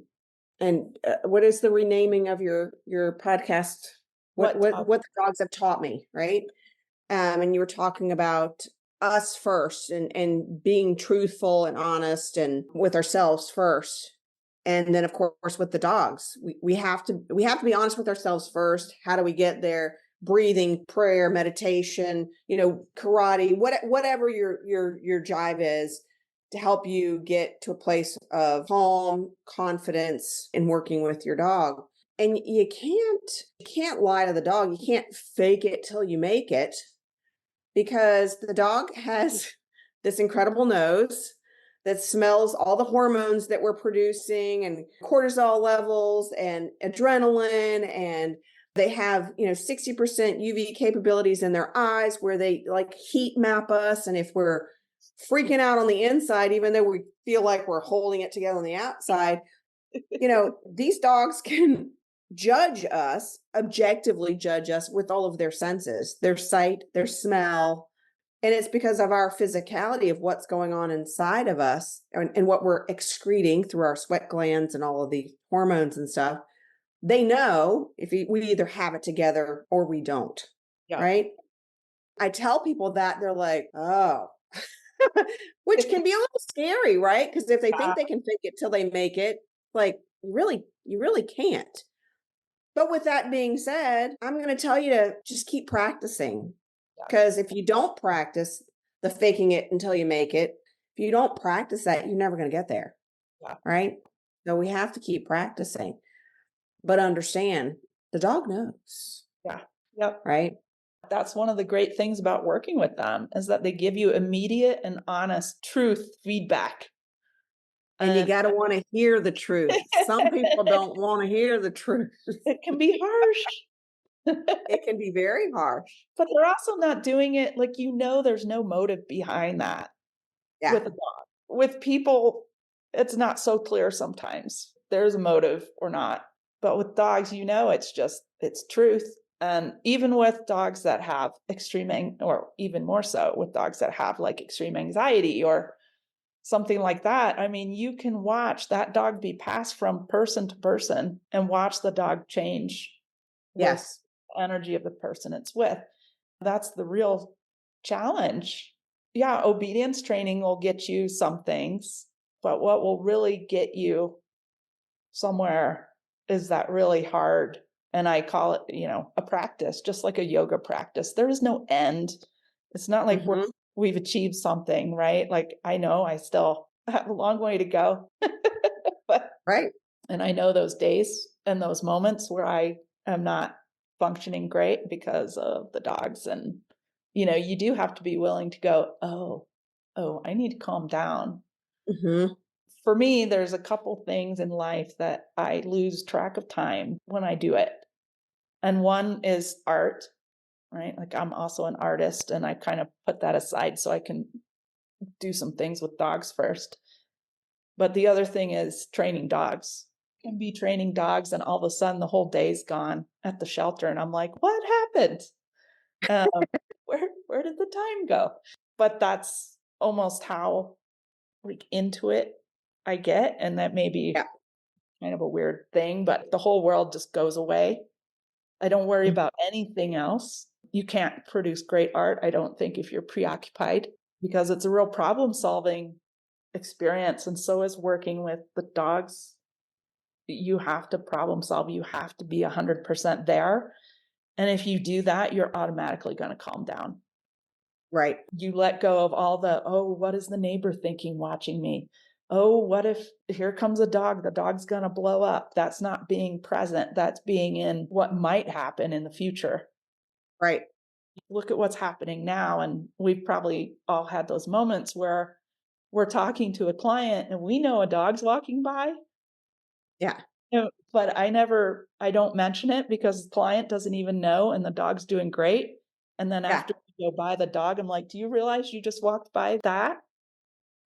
and what is the renaming of your podcast? What What what dog? what the dogs have taught me, right? And you were talking about us first and being truthful and honest and with ourselves first. And then of course with the dogs, we have to be honest with ourselves first. How do we get there? Breathing, prayer, meditation, karate, whatever your jive is to help you get to a place of calm, confidence in working with your dog. And you can't lie to the dog. You can't fake it till you make it, because the dog has this incredible nose that smells all the hormones that we're producing and cortisol levels and adrenaline, and they have 60% UV capabilities in their eyes where they like heat map us, and if we're freaking out on the inside even though we feel like we're holding it together on the outside, these dogs can objectively judge us with all of their senses, their sight, their smell. And it's because of our physicality of what's going on inside of us and what we're excreting through our sweat glands and all of the hormones and stuff. They know if we either have it together or we don't. Yeah. Right. I tell people that they're like, oh, which can be a little scary, right? Because if they think they can fake it till they make it, like you really can't. But with that being said, I'm going to tell you to just keep practicing. Because if you don't practice the faking it until you make it, if you don't practice that, you're never going to get there. Yeah. Right. So we have to keep practicing, but understand the dog knows. Yeah. Yep. Right. That's one of the great things about working with them, is that they give you immediate and honest truth feedback. And you And got to want to hear the truth. Some people don't want to hear the truth. it can be harsh. It can be very harsh. But they're also not doing it like, there's no motive behind that. Yeah. With a dog. With people, it's not so clear sometimes. There's a motive or not. But with dogs, it's truth. And even with dogs that have or even more so with dogs that have like extreme anxiety or something like that, I mean, you can watch that dog be passed from person to person and watch the dog change with Yes. the energy of the person it's with. That's the real challenge. Yeah, obedience training will get you some things, but what will really get you somewhere is that really hard, and I call it, a practice, just like a yoga practice. There is no end. It's not like Hmm. we've achieved something, right? Like, I know I still have a long way to go, but Right. And I know those days and those moments where I am not functioning great because of the dogs. And, you do have to be willing to go, oh, I need to calm down. Mhm. For me, there's a couple things in life that I lose track of time when I do it. And one is art, right? Like I'm also an artist and I kind of put that aside so I can do some things with dogs first. But the other thing is training dogs. Can be training dogs, and all of a sudden the whole day's gone at the shelter, and I'm like, "What happened? Um, where did the time go?" But that's almost how like into it I get, and that may be Yeah. kind of a weird thing, but the whole world just goes away. I don't worry Mhm. about anything else. You can't produce great art, I don't think, if you're preoccupied because it's a real problem solving experience. And so is working with the dogs. You have to problem solve, you have to be 100% there. And if you do that, you're automatically going to calm down. Right. You let go of all the, oh, what is the neighbor thinking watching me? Oh, what if here comes a dog? The dog's going to blow up. That's not being present. That's being in what might happen in the future. Right. Look at what's happening now. And we've probably all had those moments where we're talking to a client and we know a dog's walking by. Yeah. But I don't mention it because the client doesn't even know and the dog's doing great. And then Yeah. after we go by the dog, I'm like, do you realize you just walked by that?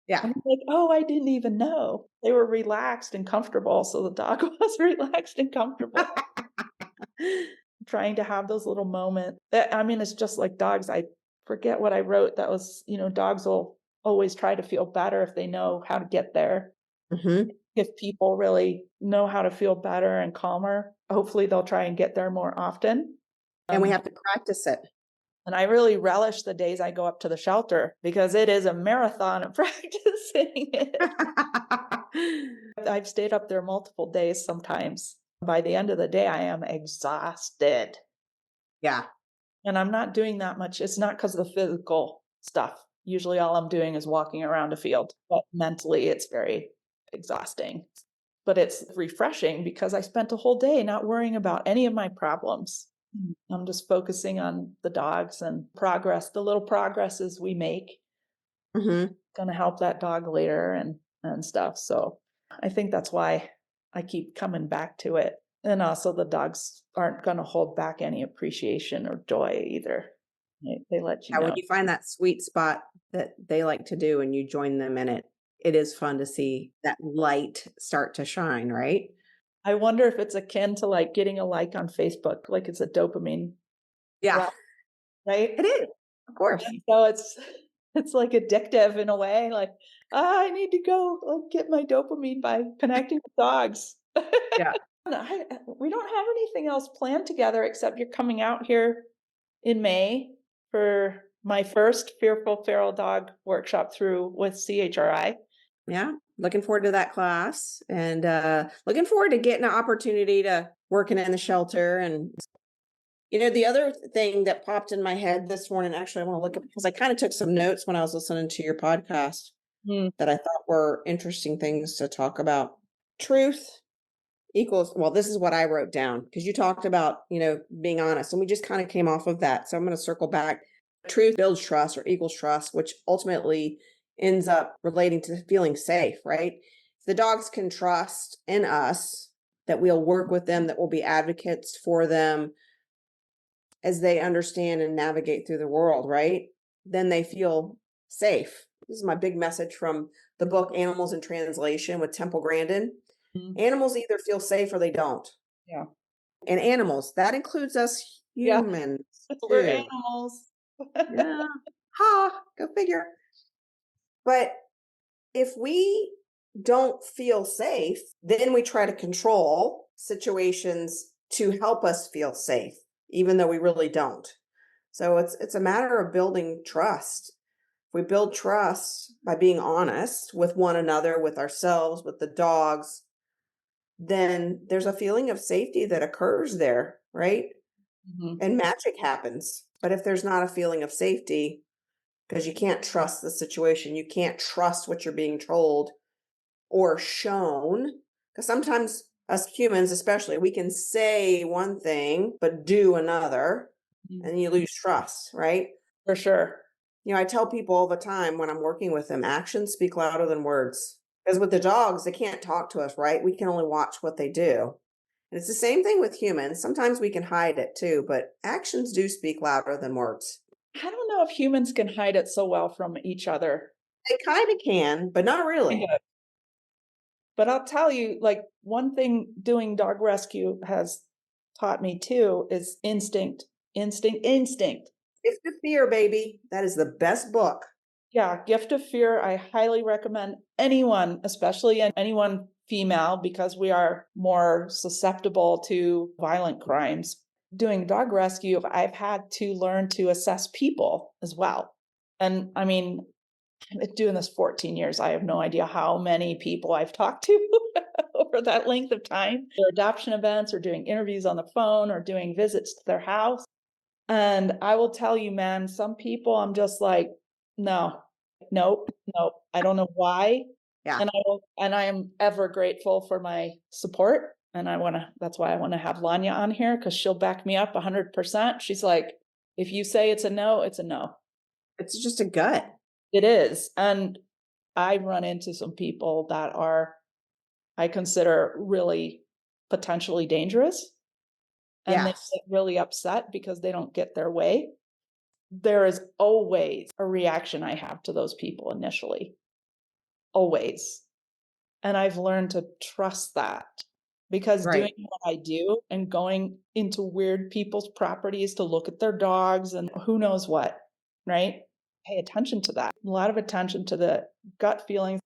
Yeah. And they're like, oh, I didn't even know. They were relaxed and comfortable. So the dog was relaxed and comfortable. Trying to have those little moments. I mean, it's just like dogs. I forget what I wrote. That was, dogs will always try to feel better if they know how to get there. Mhm. If people really know how to feel better and calmer, hopefully they'll try and get there more often. And we Um, have to practice it. and I really relish the days I go up to the shelter because it is a marathon of practicing it. I've stayed up there multiple days sometimes. By the end of the day, I am exhausted. Yeah. And I'm not doing that much. It's not because of the physical stuff. Usually all I'm doing is walking around a field, but mentally it's very exhausting. But it's refreshing because I spent a whole day not worrying about any of my problems. I'm just focusing on the dogs and progress, the little progresses we make, Mhm. gonna help that dog later and stuff. So I think that's why I keep coming back to it. And also the dogs aren't gonna hold back any appreciation or joy either. They let you Yeah, when know. you find that sweet spot that they like to do and you join them in it, it is fun to see that light start to shine, right? I wonder if it's akin to like getting a like on Facebook, like it's a dopamine Yeah, rush, right? it is. Of course. And so it's like addictive in a way, like, I need to go like get my dopamine by connecting with dogs. Yeah. We don't have anything else planned together except you're coming out here in May for my first Fearful Feral Dog workshop through with CHRI. Yeah. Looking forward to that class and looking forward to getting an opportunity to working in the shelter. And the other thing that popped in my head this morning, actually, I want to look at because I kind of took some notes when I was listening to your podcast Mm, that I thought were interesting things to talk about. Truth equals, well, this is what I wrote down because you talked about, being honest, and we just kind of came off of that. So I'm going to circle back. Truth builds trust or equals trust, which ultimately ends up relating to feeling safe, right? If the dogs can trust in us that we'll work with them, that we'll be advocates for them as they understand and navigate through the world, right? Then they feel safe. This is my big message from the book Animals in Translation with Temple Grandin. mm, Animals either feel safe or they don't. yeah. And animals, that includes us Yeah, humans we're too. animals. Yeah. Ha, go figure. But if we don't feel safe, then we try to control situations to help us feel safe, even though we really don't. So it's a matter of building trust. We build trust by being honest with one another, with ourselves, with the dogs, then there's a feeling of safety that occurs there, right? Mhm. And magic happens. But if there's not a feeling of safety, because you can't trust the situation, you can't trust what you're being told or shown, Because sometimes us humans, especially, we can say one thing but do another, Mm. and you lose trust, right? For sure. I tell people all the time when I'm working with them, actions speak louder than words. Because with the dogs, they can't talk to us, right? We can only watch what they do. And it's the same thing with humans. Sometimes we can hide it too, but actions do speak louder than words. I don't know if humans can hide it so well from each other. They kind of can, but not Kind really. of. But I'll tell you, like, one thing doing dog rescue has taught me too is instinct, instinct, instinct. Gift of Fear, baby. That is the best book. Yeah, Gift of Fear, I highly recommend anyone, especially anyone female, because we are more susceptible to violent crimes. Doing dog rescue, I've had to learn to assess people as well. And I mean, I've been doing this 14 years. I have no idea how many people I've talked to over that length of time. Or adoption events, or doing interviews on the phone, or doing visits to their house. And I will tell you, man, some people I'm just like, no, nope, nope. I don't know why. Yeah. And I am ever grateful for my support. And that's why I want to have Lanya on here, because she'll back me up 100%. She's like, if you say it's a no, it's a no. It's just a gut. It is. And I run into some people that I consider really potentially dangerous. And they Yes. get really upset because they don't get their way. There is always a reaction I have to those people initially. Always. And I've learned to trust that, because Right. doing what I do and going into weird people's properties to look at their dogs and who knows what, right? Pay attention to that. A lot of attention to the gut feelings.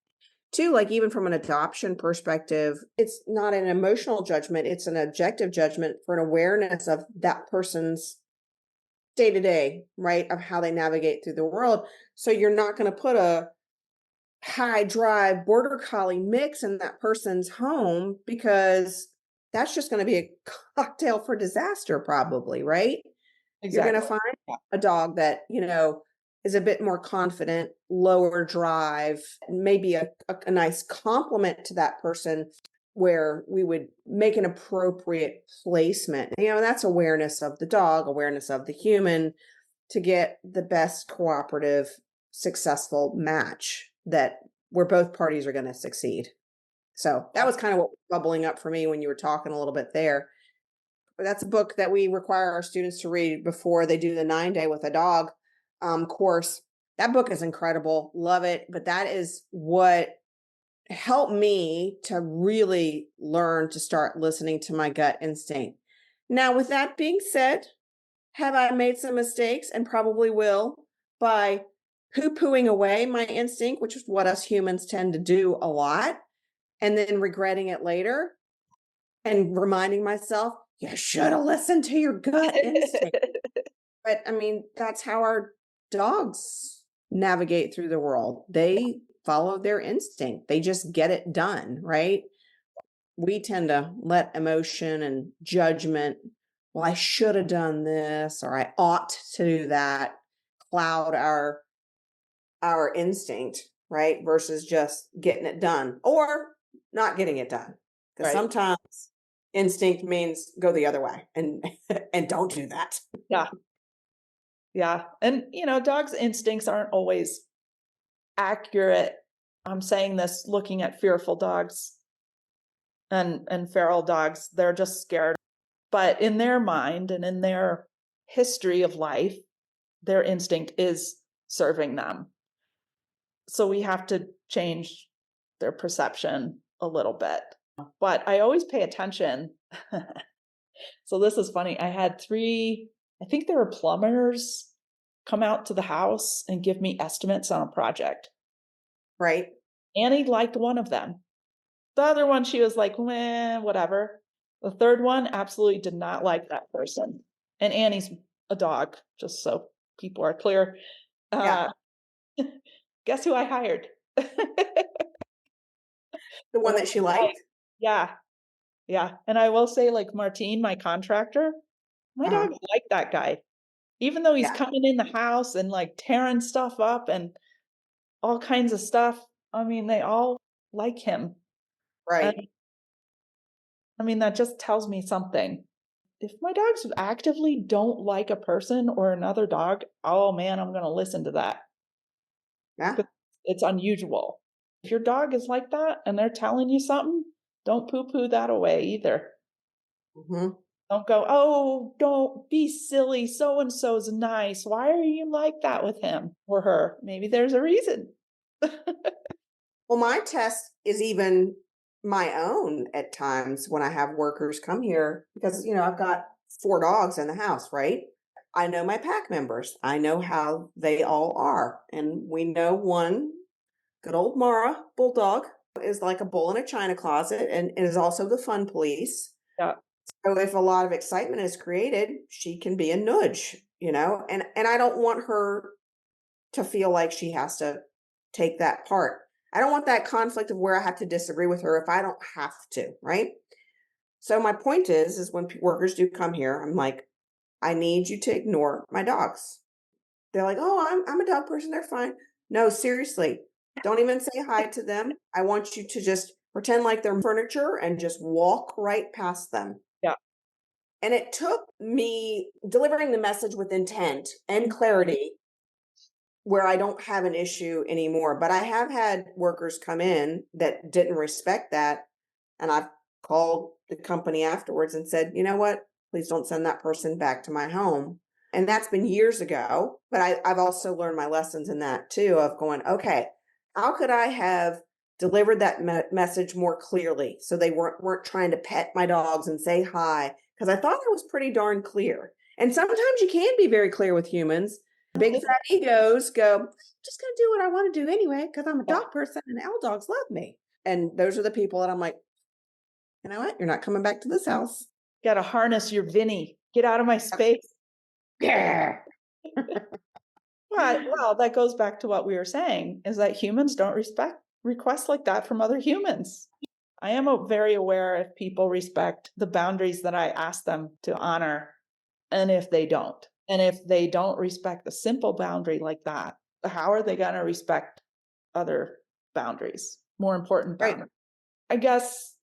Too, like even from an adoption perspective, it's not an emotional judgment, it's an objective judgment for an awareness of that person's day to day, right? Of how they navigate through the world. So you're not going to put a high drive border collie mix in that person's home, because that's just going to be a cocktail for disaster, probably, right? You're going to Exactly. find Yeah. a dog that, is a bit more confident, lower drive, maybe a nice complement to that person, where we would make an appropriate placement. That's awareness of the dog, awareness of the human, to get the best cooperative, successful match that where both parties are going to succeed. So that was kind of what was bubbling up for me when you were talking a little bit there. But that's a book that we require our students to read before they do the 9-day with a dog course. That book is incredible. Love it. But that is what helped me to really learn to start listening to my gut instinct. Now, with that being said, have I made some mistakes, and probably will, by poo-pooing away my instinct, which is what us humans tend to do a lot, and then regretting it later and reminding myself, you should have listened to your gut instinct. But I mean, that's how our dogs navigate through the world. They follow their instinct. They just get it done, right? We tend to let emotion and judgment, well, I should have done this, or I ought to do that, cloud our instinct, right? Versus just getting it done or not getting it done. Because Right. sometimes instinct means go the other way, and and don't do that. Yeah. Yeah. And, dogs' instincts aren't always accurate. I'm saying this looking at fearful dogs and feral dogs. They're just scared. But in their mind and in their history of life, their instinct is serving them. So we have to change their perception a little bit. But I always pay attention. So this is funny. I had three, I think they were plumbers, come out to the house and give me estimates on a project. Right. Annie liked one of them. The other one, she was like, meh, whatever. The third one absolutely did not like that person. And Annie's a dog, just so people are clear. Yeah. Uh, guess who I hired? The one that she liked. Yeah, yeah. And I will say, like Martine, my contractor, my Uh-huh. dog liked that guy. Even though he's Yeah. coming in the house and like tearing stuff up and all kinds of stuff. I mean, they all like him. And Right. I mean, that just tells me something. If my dogs actively don't like a person or another dog, oh man, I'm going to listen to that. Yeah. 'Cause it's unusual. If your dog is like that and they're telling you something, don't poo-poo that away either. Hmm. Don't go, "Oh, don't be silly. So and so's nice. Why are you like that with him or her?" Maybe there's a reason. Well, my test is even my own at times when I have workers come here because, I've got 4 dogs in the house, right? I know my pack members. I know how they all are. And we know one good old Mara Bulldog is like a bull in a china closet and is also the fun police. Yeah, So if a lot of excitement is created, she can be a nudge, and I don't want her to feel like she has to take that part. I don't want that conflict of where I have to disagree with her if I don't have to, right? So my point is when workers do come here, I'm like, I need you to ignore my dogs. They're like, oh, I'm a dog person. They're fine. No, seriously, don't even say hi to them. I want you to just pretend like they're furniture and just walk right past them. yeah. And it took me delivering the message with intent and clarity where I don't have an issue anymore. But I have had workers come in that didn't respect that. And I've called the company afterwards and said, you know what? Please don't send that person back to my home. And that's been years ago. But I've also learned my lessons in that too of going, okay, how could I have delivered that message more clearly so they weren't trying to pet my dogs and say hi? Because I thought I was pretty darn clear. And sometimes you can be very clear with humans. Big fat egos go, I'm just going to do what I want to do anyway because I'm a Yeah. dog person and all dogs love me. And those are the people that I'm like, you know what? You're not coming back to this house. Gotta harness your Vinny. Get out of my space. Yeah. But, well, that goes back to what we were saying, is that humans don't respect requests like that from other humans. I am very aware if people respect the boundaries that I ask them to honor, and if they don't. And if they don't respect a simple boundary like that, how are they gonna respect other boundaries, more important Right. boundaries? I guess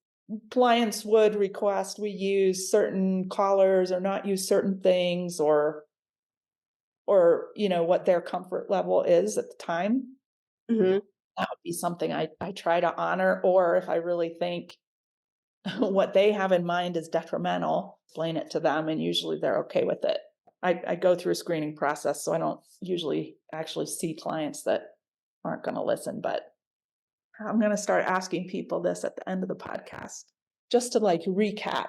clients would request we use certain collars or not use certain things, or what their comfort level is at the time. Hmm. That would be something I try to honor, or if I really think what they have in mind is detrimental, explain it to them, and usually they're okay with it. I go through a screening process, so I don't usually actually see clients that aren't going to listen, but I'm going to start asking people this at the end of the podcast, just to like recap.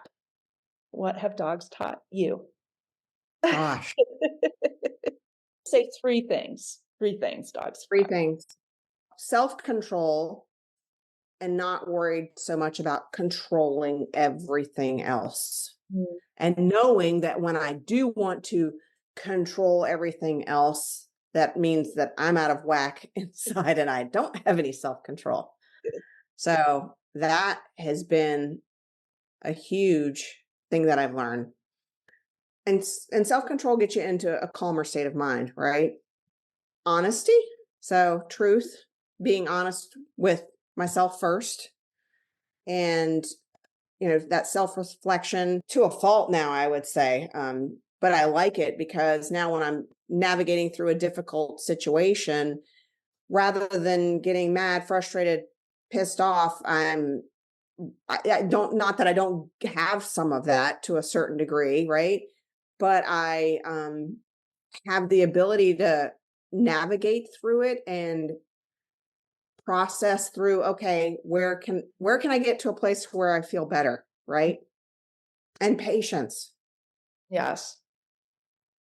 What have dogs taught you? Gosh, Say three things. Three things dogs 3 taught. things. Self-control and not worried so much about controlling everything else. Mm. And knowing that when I do want to control everything else, that means that I'm out of whack inside and I don't have any self-control. So that has been a huge thing that I've learned. And self-control gets you into a calmer state of mind, right? Honesty. So truth, being honest with myself first, and that self-reflection to a fault now, I would say. But I like it because now when I'm navigating through a difficult situation, rather than getting mad, frustrated, pissed off, I don't, not that I don't have some of that to a certain degree, right? But I have the ability to navigate through it and process through, okay, where can I get to a place where I feel better, right? And patience. Yes.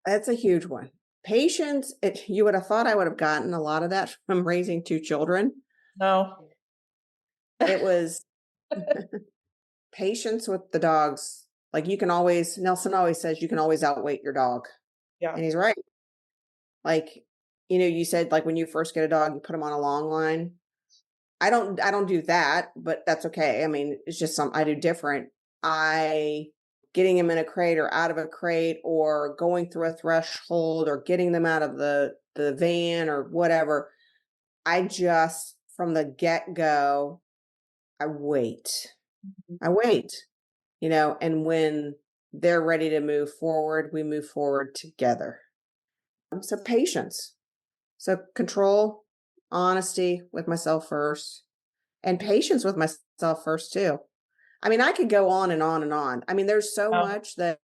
That's a huge one. Patience, you would have thought I would have gotten a lot of that from raising 2 children. No. It was patience with the dogs. Like Nelson always says, you can always outweight your dog. Yeah. And he's right. Like, you said like when you first get a dog, you put him on a long line. I don't do that, but that's okay. I mean, it's just I do different. I getting him in a crate or out of a crate or going through a threshold or getting them out of the van or whatever. I just from the get-go, I wait. I wait. and when they're ready to move forward, we move forward together. So patience. So control, honesty with myself first, and patience with myself first too. I mean, I could go on and on and on. I mean, there's so Oh, much that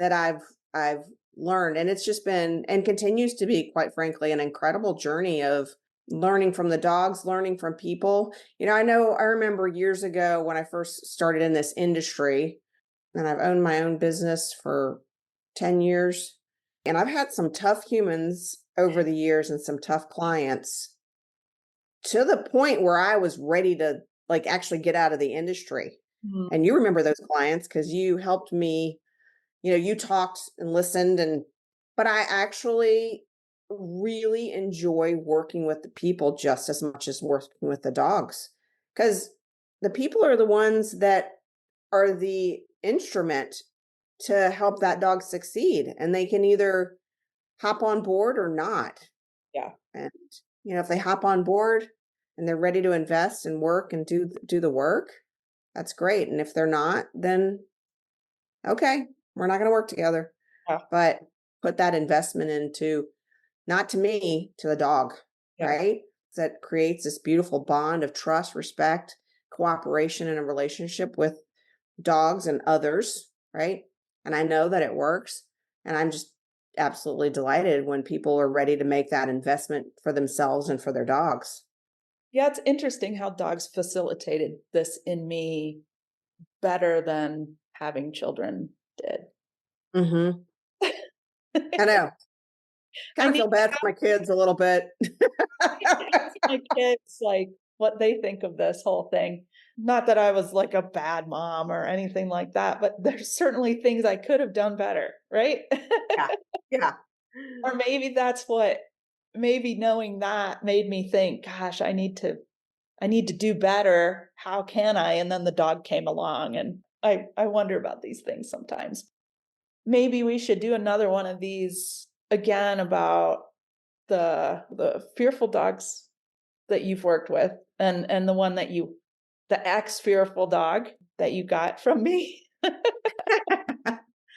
I've learned, and it's just been and continues to be, quite frankly, an incredible journey of learning from the dogs, learning from people. I remember years ago when I first started in this industry, and I've owned my own business for 10 years, and I've had some tough humans over the years and some tough clients to the point where I was ready to like actually get out of the industry. mm, And you remember those clients because you helped me, you talked and listened, but I actually really enjoy working with the people just as much as working with the dogs, because the people are the ones that are the instrument to help that dog succeed, and they can either hop on board or not. yeah. And if they hop on board and they're ready to invest and work and do the work, that's great. And if they're not, then okay, we're not going to work together. Yeah. But put that investment into, not to me, to the dog, Yeah. right? That creates this beautiful bond of trust, respect, cooperation in a relationship with dogs and others, right? And I know that it works. And I'm just absolutely delighted when people are ready to make that investment for themselves and for their dogs. Yeah, it's interesting how dogs facilitated this in me better than having children did. Mm-hmm. I know. I Kind of need feel bad for my kids a little bit. to ask my kids like what they think of this whole thing. Not that I was like a bad mom or anything like that, but there's certainly things I could have done better, right? Yeah. Yeah. Or maybe knowing that made me think, gosh, I need to do better. How can I? And then the dog came along and I wonder about these things sometimes. Maybe we should do another one of these again about the fearful dogs that you've worked with and the one the ex fearful dog that you got from me.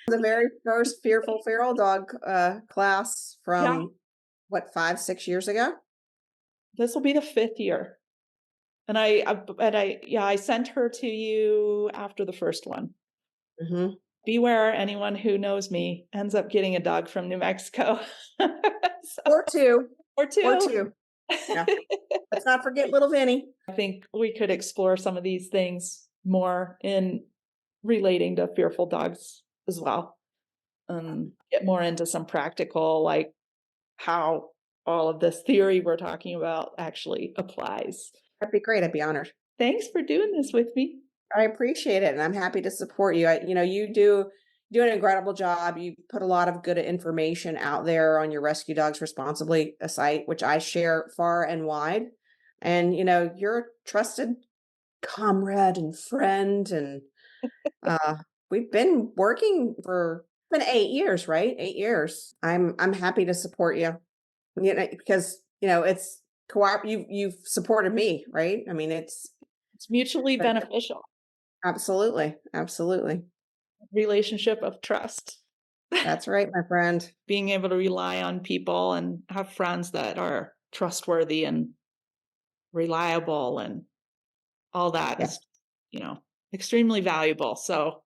The very first Fearful Feral Dog class Yeah, from what, 5, 6 years ago? this will be the 5th year. I sent her to you after the first one. Hmm. Beware, anyone who knows me ends up getting a dog from New Mexico. So, Or two. or Or two. two. Yeah. Let's not forget little Vinny. I think we could explore some of these things more in relating to fearful dogs as well. Get more into some practical, like how all of this theory we're talking about actually applies. That'd be great. I'd be honored. Thanks for doing this with me. I appreciate it, and I'm happy to support you. You do an incredible job. You put a lot of good information out there on your Rescue Dogs Responsibly a site, which I share far and wide. And you're a trusted comrade and friend, and we've been working for it's been 8 years, right? 8 years. I'm happy to support you. Because it's you've supported me, right? I mean, It's mutually beneficial. absolutely, absolutely. Relationship of trust. That's right, my friend. Being able to rely on people and have friends that are trustworthy and reliable and all that Yeah, is, extremely valuable. So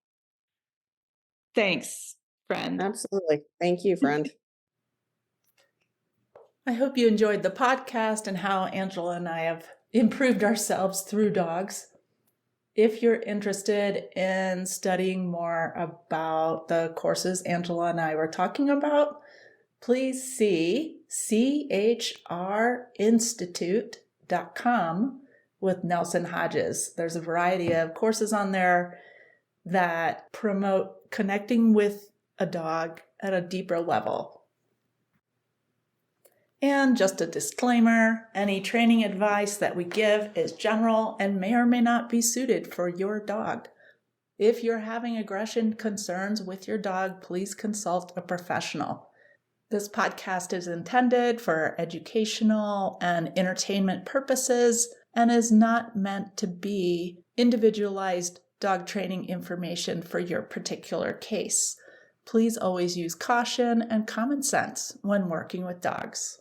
thanks, friend. absolutely. Thank you, friend. I hope you enjoyed the podcast and how Angela and I have improved ourselves through dogs. If you're interested in studying more about the courses Angela and I were talking about, please see chrinstitute.com with Nelson Hodges. There's a variety of courses on there that promote connecting with a dog at a deeper level. And just a disclaimer, any training advice that we give is general and may or may not be suited for your dog. If you're having aggression concerns with your dog, please consult a professional. This podcast is intended for educational and entertainment purposes and is not meant to be individualized dog training information for your particular case. Please always use caution and common sense when working with dogs.